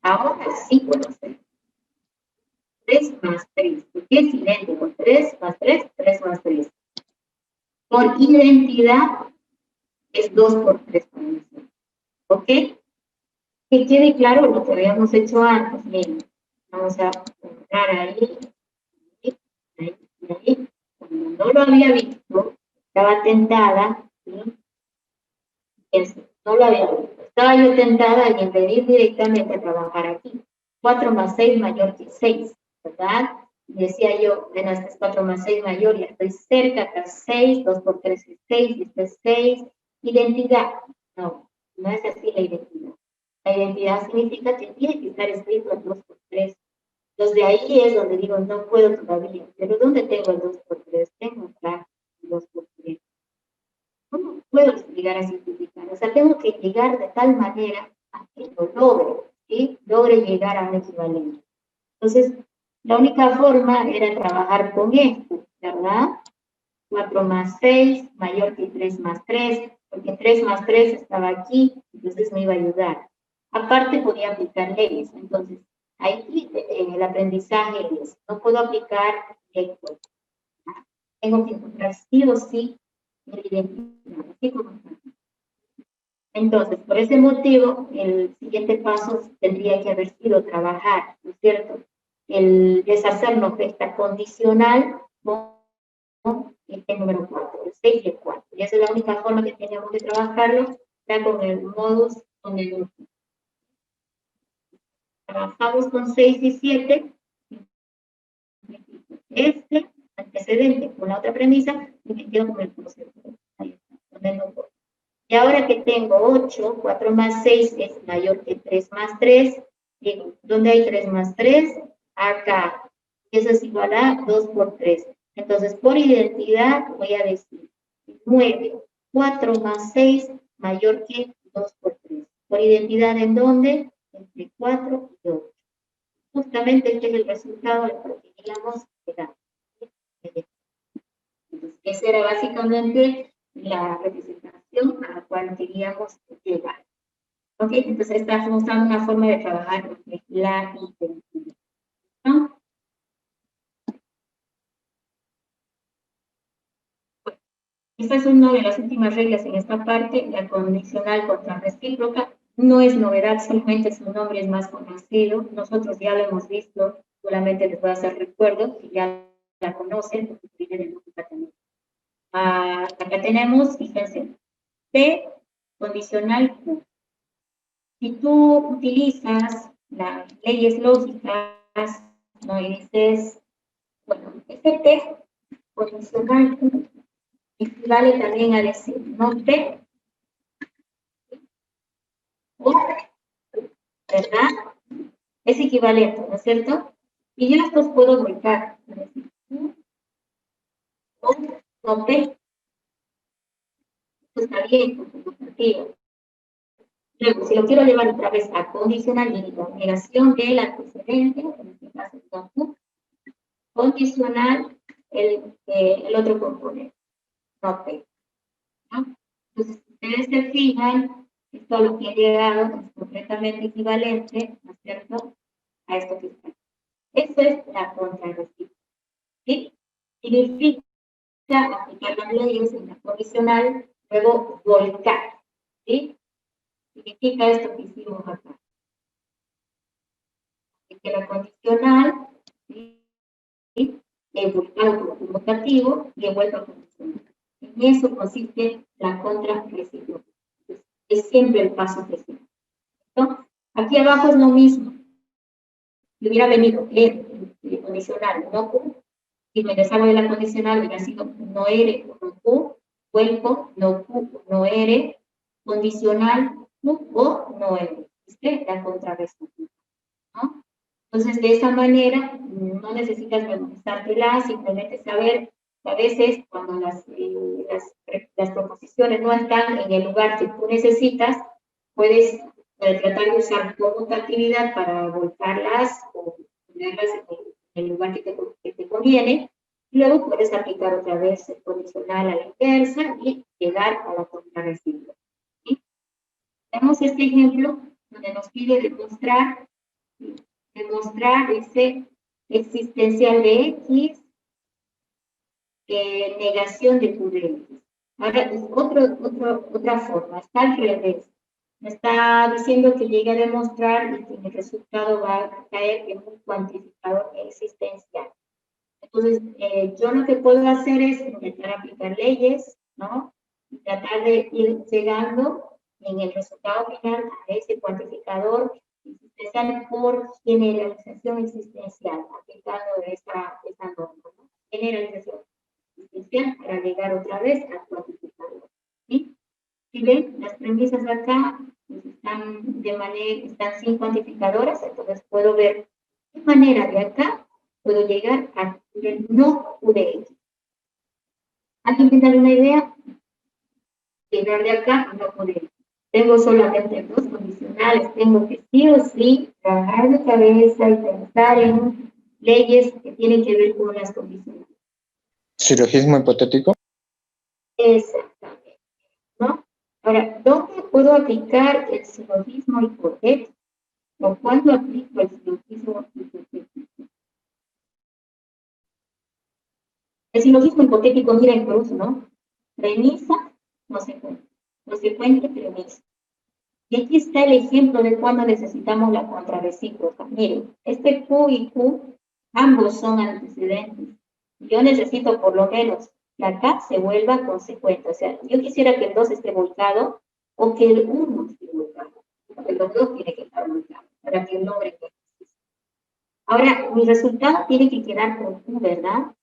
Ahora sí puedo hacer 3 más 3, porque es idéntico. 3 más 3, 3 más 3. Por identidad es 2 por 3 para nosotros. ¿Ok? Que quede claro lo que habíamos hecho antes. Miren, vamos a entrar ahí, ahí, ahí. Como no lo había visto, estaba tentada, ¿sí? No lo había visto. Estaba yo tentada en venir directamente a trabajar aquí. 4 más 6 mayor que 6, ¿verdad? Y decía yo, bueno, este es 4 más 6 mayor, ya estoy cerca, acá 6, 2 por 3 es 6, este es 6. Identidad. No, no es así la identidad. La identidad significa que tiene que estar escrito el 2 por 3. Entonces, de ahí es donde digo, no puedo todavía. Pero ¿dónde tengo el 2 por 3? Tengo acá el 2 por 3. ¿Cómo puedo llegar a simplificar? O sea, tengo que llegar de tal manera a que lo logre, ¿sí? Logre llegar a un equivalente. Entonces, la única forma era trabajar con esto, ¿verdad? 4 más 6 mayor que 3 más 3, porque 3 más 3 estaba aquí, entonces me iba a ayudar. Aparte podía aplicar leyes, entonces ahí el aprendizaje es, no puedo aplicar directo. Tengo que encontrar sí o sí la identidad, así como está. Entonces, por ese motivo, el siguiente paso tendría que haber sido trabajar, ¿no es cierto? El deshacer una oferta condicional con el número 4, el 6 y el 4. Y esa es la única forma que teníamos de trabajarlo, ya con el modus con el grupo. Trabajamos con 6 y 7, este antecedente con la otra premisa, y me quedo con el concepto. Ahí está, con el número. Y ahora que tengo 8, 4 más 6 es mayor que 3 más 3, digo, ¿dónde hay 3 más 3? Acá. Y eso es igual a 2 por 3. Entonces, por identidad voy a decir 9, 4 más 6 mayor que 2 por 3. ¿Por identidad en dónde? Entre 4 y 8. Justamente este es el resultado de lo que queríamos llegar. Entonces, esa era básicamente la representación a la cual queríamos llegar. ¿Ok? Entonces, estamos usando una forma de trabajar la identidad. ¿No? Bueno, esta es una de las últimas reglas en esta parte, la condicional contra recíproca. No es novedad, solamente su nombre es más conocido. Nosotros ya lo hemos visto, solamente les voy a hacer recuerdo, que ya la conocen, porque viene del Lógica también. Acá tenemos, fíjense, P condicional Q. Si tú utilizas las leyes lógicas, no dices, bueno, este P condicional Q equivale también a decir no P o, ¿verdad? Es equivalente, ¿no es cierto? Y yo estos puedo volcar, es decir, Q o no P. Esto está bien, conjuntivo. Luego, si lo quiero llevar otra vez a condicional, digo negación del antecedente, en este caso con Q, condicional el otro componente, no P. ¿No? Entonces, si ustedes se fijan, esto lo que ha llegado es completamente equivalente, ¿no es cierto?, a esto que está. Esa es la contrarrecíproca. ¿Sí? Significa aplicar las leyes en la condicional, luego volcar. ¿Sí? Significa esto que hicimos acá. Que la condicional, ¿sí? He volcado como conmutativo y he vuelto a condicional. En eso consiste la contrarrecíproca. Es siempre el paso que sigue. ¿No? Aquí abajo es lo mismo. Si hubiera venido el condicional, no Q, si me deshago de la condicional, hubiera sido no R, no Q, vuelco, no Q, no R, condicional, Q o no R. ¿Viste? La contrarrecíproca. ¿No? Entonces, de esa manera, no necesitas memorizártela, simplemente saber que a veces cuando las proposiciones no están en el lugar que tú necesitas, puedes tratar de usar conmutatividad para volcarlas o ponerlas en el lugar que te conviene. Luego puedes aplicar otra vez el condicional a la inversa y llegar a la contrarrecíproca. ¿Sí? Tenemos este ejemplo donde nos pide demostrar ese existencial de X, negación de Q de X. Ahora, es otra forma, está al revés. Me está diciendo que llegue a demostrar y que el resultado va a caer en un cuantificador existencial. Entonces, yo lo que puedo hacer es intentar aplicar leyes, ¿no? Y tratar de ir llegando en el resultado final a ese cuantificador existencial por generalización existencial, aplicando esta norma, ¿no? Generalización existencial para llegar otra vez al cuantificador, ¿sí? Si ven, las premisas acá pues, están sin cuantificadoras, entonces puedo ver de qué manera de acá puedo llegar a el no Q de X. ¿Alguien tiene alguna idea? Llegar de acá a no Q de X. Tengo solamente dos condicionales, tengo que sí o sí trabajar de cabeza y pensar en leyes que tienen que ver con las condicionales. Silogismo hipotético. Exactamente, ¿no? Ahora, ¿dónde puedo aplicar el silogismo hipotético? ¿O cuándo aplico el silogismo hipotético? El silogismo hipotético, miren, por uso, ¿no? Premisa, consecuente. Consecuente, premisa. Y aquí está el ejemplo de cuando necesitamos la contrarrecíproca. Miren, este Q y Q, ambos son antecedentes. Yo necesito por lo menos que acá se vuelva consecuente. O sea, yo quisiera que el 2 esté volcado o que el 1 esté volcado. Porque los dos tienen que estar volcados para que logren que exista. Ahora, mi resultado tiene que quedar con Q, ¿verdad?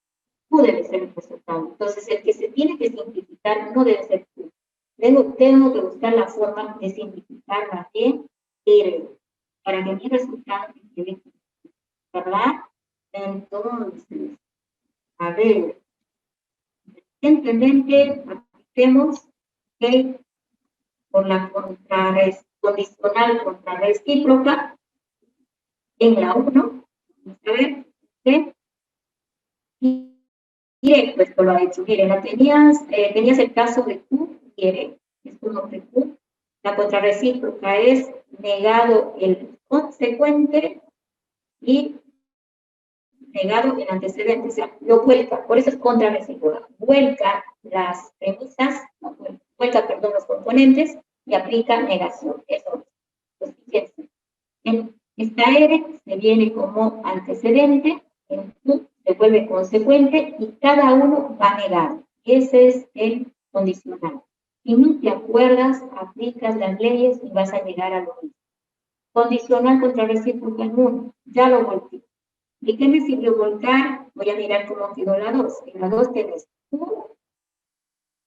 Q debe ser el resultado. Entonces, el que se tiene que simplificar no debe ser Q. Tengo que buscar la forma de simplificar más bien R, para que mi resultado quede, ¿verdad? Entonces, a ver, recientemente apliquemos que por la condicional contrarrecíproca en la 1, vamos a ver, ¿sí? Directo esto lo ha hecho. Miren, tenías el caso de Q y R, es uno de Q. La contrarrecíproca es negado el consecuente y negado el antecedente, o sea, lo vuelca, por eso es contrarrecíproca. Vuelca las premisas, vuelca, perdón, los componentes y aplica negación. Eso es. Fíjense. En esta R se viene como antecedente, en Q se vuelve consecuente y cada uno va negado. Ese es el condicional. Si no te acuerdas, aplicas las leyes y vas a llegar a lo mismo. Condicional contra recíproca en 1, ya lo volteé. ¿De qué me sirvió volcar? Voy a mirar cómo quedó la 2. En la 2 tienes Q,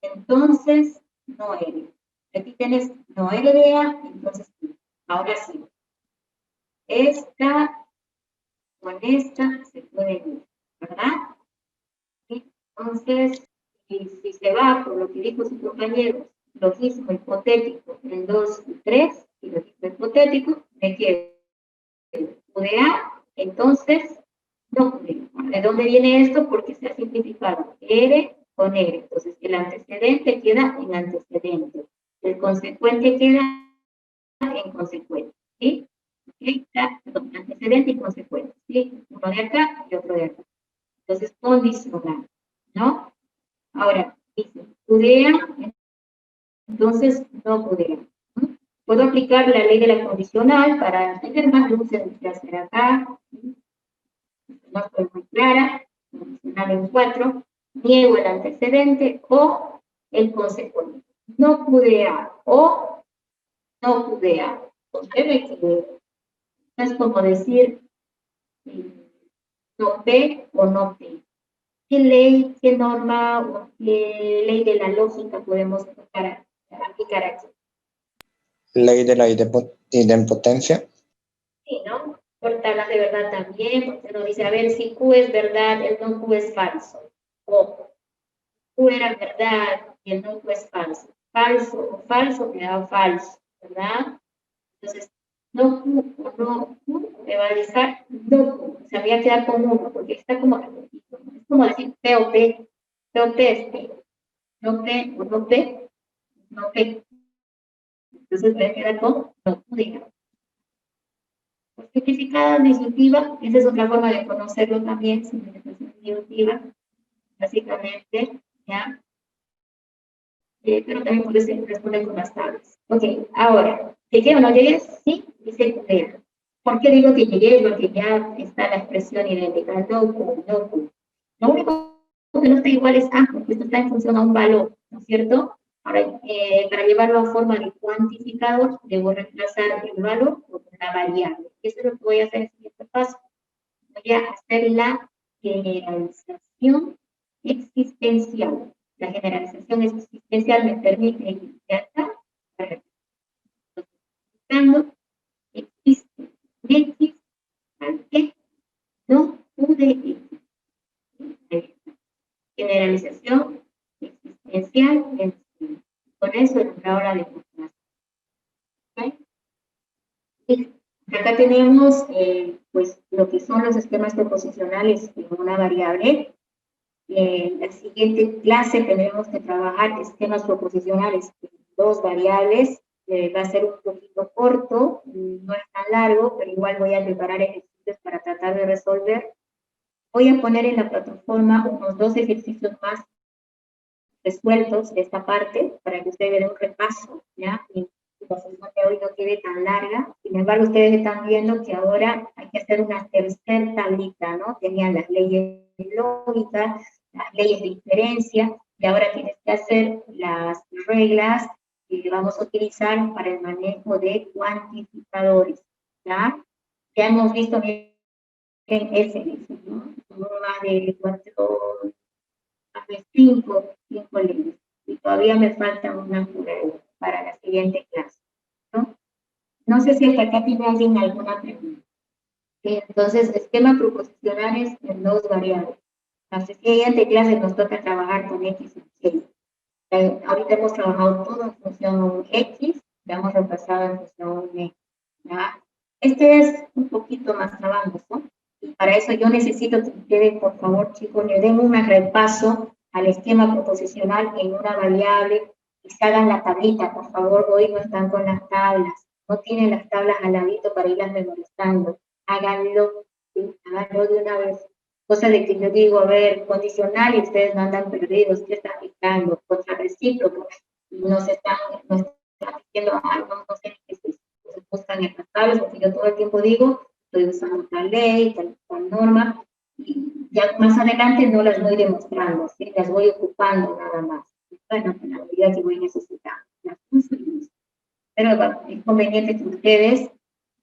entonces no R. Aquí tienes no R de A, entonces Q. Ahora sí. Esta con esta se puede ir, ¿verdad? Entonces, si se va por lo que dijo su compañero, logismo hipotético en 2 y 3, y logismo hipotético, me quedo Q de A, entonces, no Q de A. ¿De dónde viene esto? Porque se ha simplificado R con R. Entonces, el antecedente queda en antecedente. El consecuente queda en consecuente, ¿sí? Perdón, antecedente y consecuente, ¿sí? Uno de acá y otro de acá. Entonces, condicional, ¿no? Ahora, dice, pudea, entonces no pudea. Puedo aplicar la ley de la condicional para tener más luces que hacer acá. No estoy muy clara. Condicional en 4. Niego el antecedente o el consecuente. No pudea o no pudea. ¿Por qué me equivoco? Es como decir no P o no P. ¿Qué ley, qué norma o qué ley de la lógica podemos aplicar aquí? Ley de la idempotencia. Sí, ¿no? Cortarlas de verdad también, porque nos dice, a ver, si Q es verdad, el no Q es falso. O Q era verdad y el no Q es falso. Falso o falso me da falso, ¿verdad? Entonces, no Q o no Q me va a dejar no Q. O sea, voy a quedar con uno, porque está como repetido. Es como decir P o P. P o P es P. No P o no P, no P. Entonces voy a quedar con no Q, digamos. Justificada disyuntiva, esa es otra forma de conocerlo también, simplificación disyuntiva, básicamente, ¿ya? Pero también puedes responder con las tablas. Ok, ahora, ¿llegué o no llegué? Sí, dice cumplida. ¿Por qué digo que llegué? Porque ya está la expresión idéntica, no. Lo único que no está igual es A, porque esto está en función a un valor, ¿no es cierto? Ahora, para llevarlo a forma de cuantificador, debo reemplazar el valor por una variable. Eso es lo que voy a hacer en el siguiente paso. Voy a hacer la generalización existencial. La generalización existencial me permite iniciar buscando existe X al que no pude existir. Generalización existencial. Con eso entra ahora la demostración. ¿Okay? Acá tenemos pues lo que son los esquemas proposicionales en una variable. En la siguiente clase tendremos que trabajar esquemas proposicionales en dos variables. Va a ser un poquito corto, no es tan largo, pero igual voy a preparar ejercicios para tratar de resolver. Voy a poner en la plataforma unos 2 ejercicios más resueltos de esta parte, para que ustedes den un repaso, ¿ya? Y la sesión de hoy no quede tan larga. Sin embargo, ustedes están viendo que ahora hay que hacer una tercera tablita, ¿no? Tenían las leyes lógicas, las leyes de inferencia, y ahora tienes que hacer las reglas que vamos a utilizar para el manejo de cuantificadores, ¿ya? Ya hemos visto bien en ese, ¿no? Más de 5 leyes, y todavía me falta una para la siguiente clase, ¿no? No sé si hasta acá tiene alguien alguna pregunta. Entonces, esquema proposicionales en dos variables. La siguiente clase nos toca trabajar con X y Y. Ahorita hemos trabajado todo en función X, ya hemos repasado en función Y. ¿Ya? Este es un poquito más trabajoso, y para eso yo necesito que ustedes, por favor, chicos, le den un repaso al esquema proposicional en una variable y se hagan la tablita, por favor. Hoy no están con las tablas, no tienen las tablas al ladito para irlas memorizando. Háganlo, ¿sí? Háganlo de una vez. Cosa de que yo digo, a ver, condicional, y ustedes no andan perdidos, ¿qué está aplicando? Contra recíproco, y no están diciendo, no sé qué es eso. Se buscan en las tablas, porque yo todo el tiempo digo, estoy usando tal ley, tal norma, y ya más adelante no las voy demostrando, ¿sí? Las voy ocupando nada más. Bueno, en la medida que voy necesitando, las uso y uso. Pero bueno, es conveniente que ustedes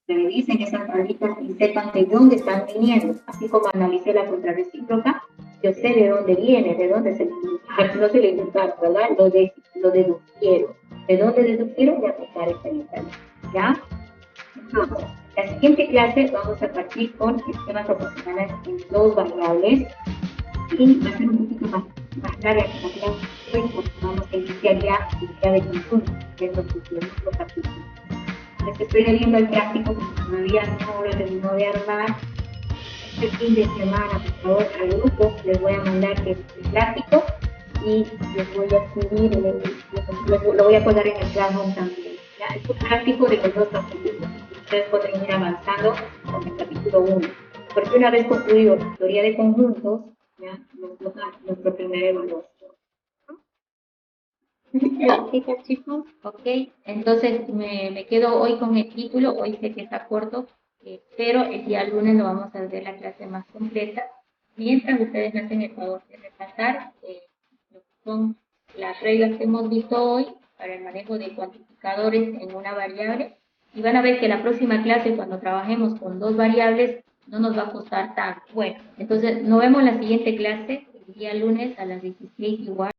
revisen esas tablitas y sepan de dónde están viniendo. Así como analicé la contrarrecíproca, yo sé de dónde viene, de dónde se no se le inventaron, ¿verdad? Lo deducieron. ¿De dónde deducieron? De aplicar esta lista, ¿ya? Entonces, la siguiente clase vamos a partir con esquemas proposicionales en dos variables, y va a ser un poquito más larga que la clase, porque vamos a iniciar ya la idea de conjunto, que es lo que tenemos los capítulos. Les estoy leyendo el práctico porque todavía no lo terminó de armar. Este fin de semana, por favor, al grupo les voy a mandar el práctico y les voy a escribir, lo voy a colgar en el Classroom también. ¿Ya? Es un práctico de los dos capítulos. Ustedes pueden ir avanzando con el capítulo 1. Porque una vez concluido la teoría de conjuntos, ya nos toca nuestro primer evaluación. Chicos, ok, entonces me quedo hoy con el título. Hoy sé que está corto, pero el día lunes lo vamos a ver la clase más completa. Mientras ustedes me hacen el favor de repasar lo que son las reglas que hemos visto hoy para el manejo de cuantificadores en una variable, y van a ver que la próxima clase, cuando trabajemos con dos variables, no nos va a costar tanto. Bueno, entonces nos vemos en la siguiente clase el día lunes a las 16 igual.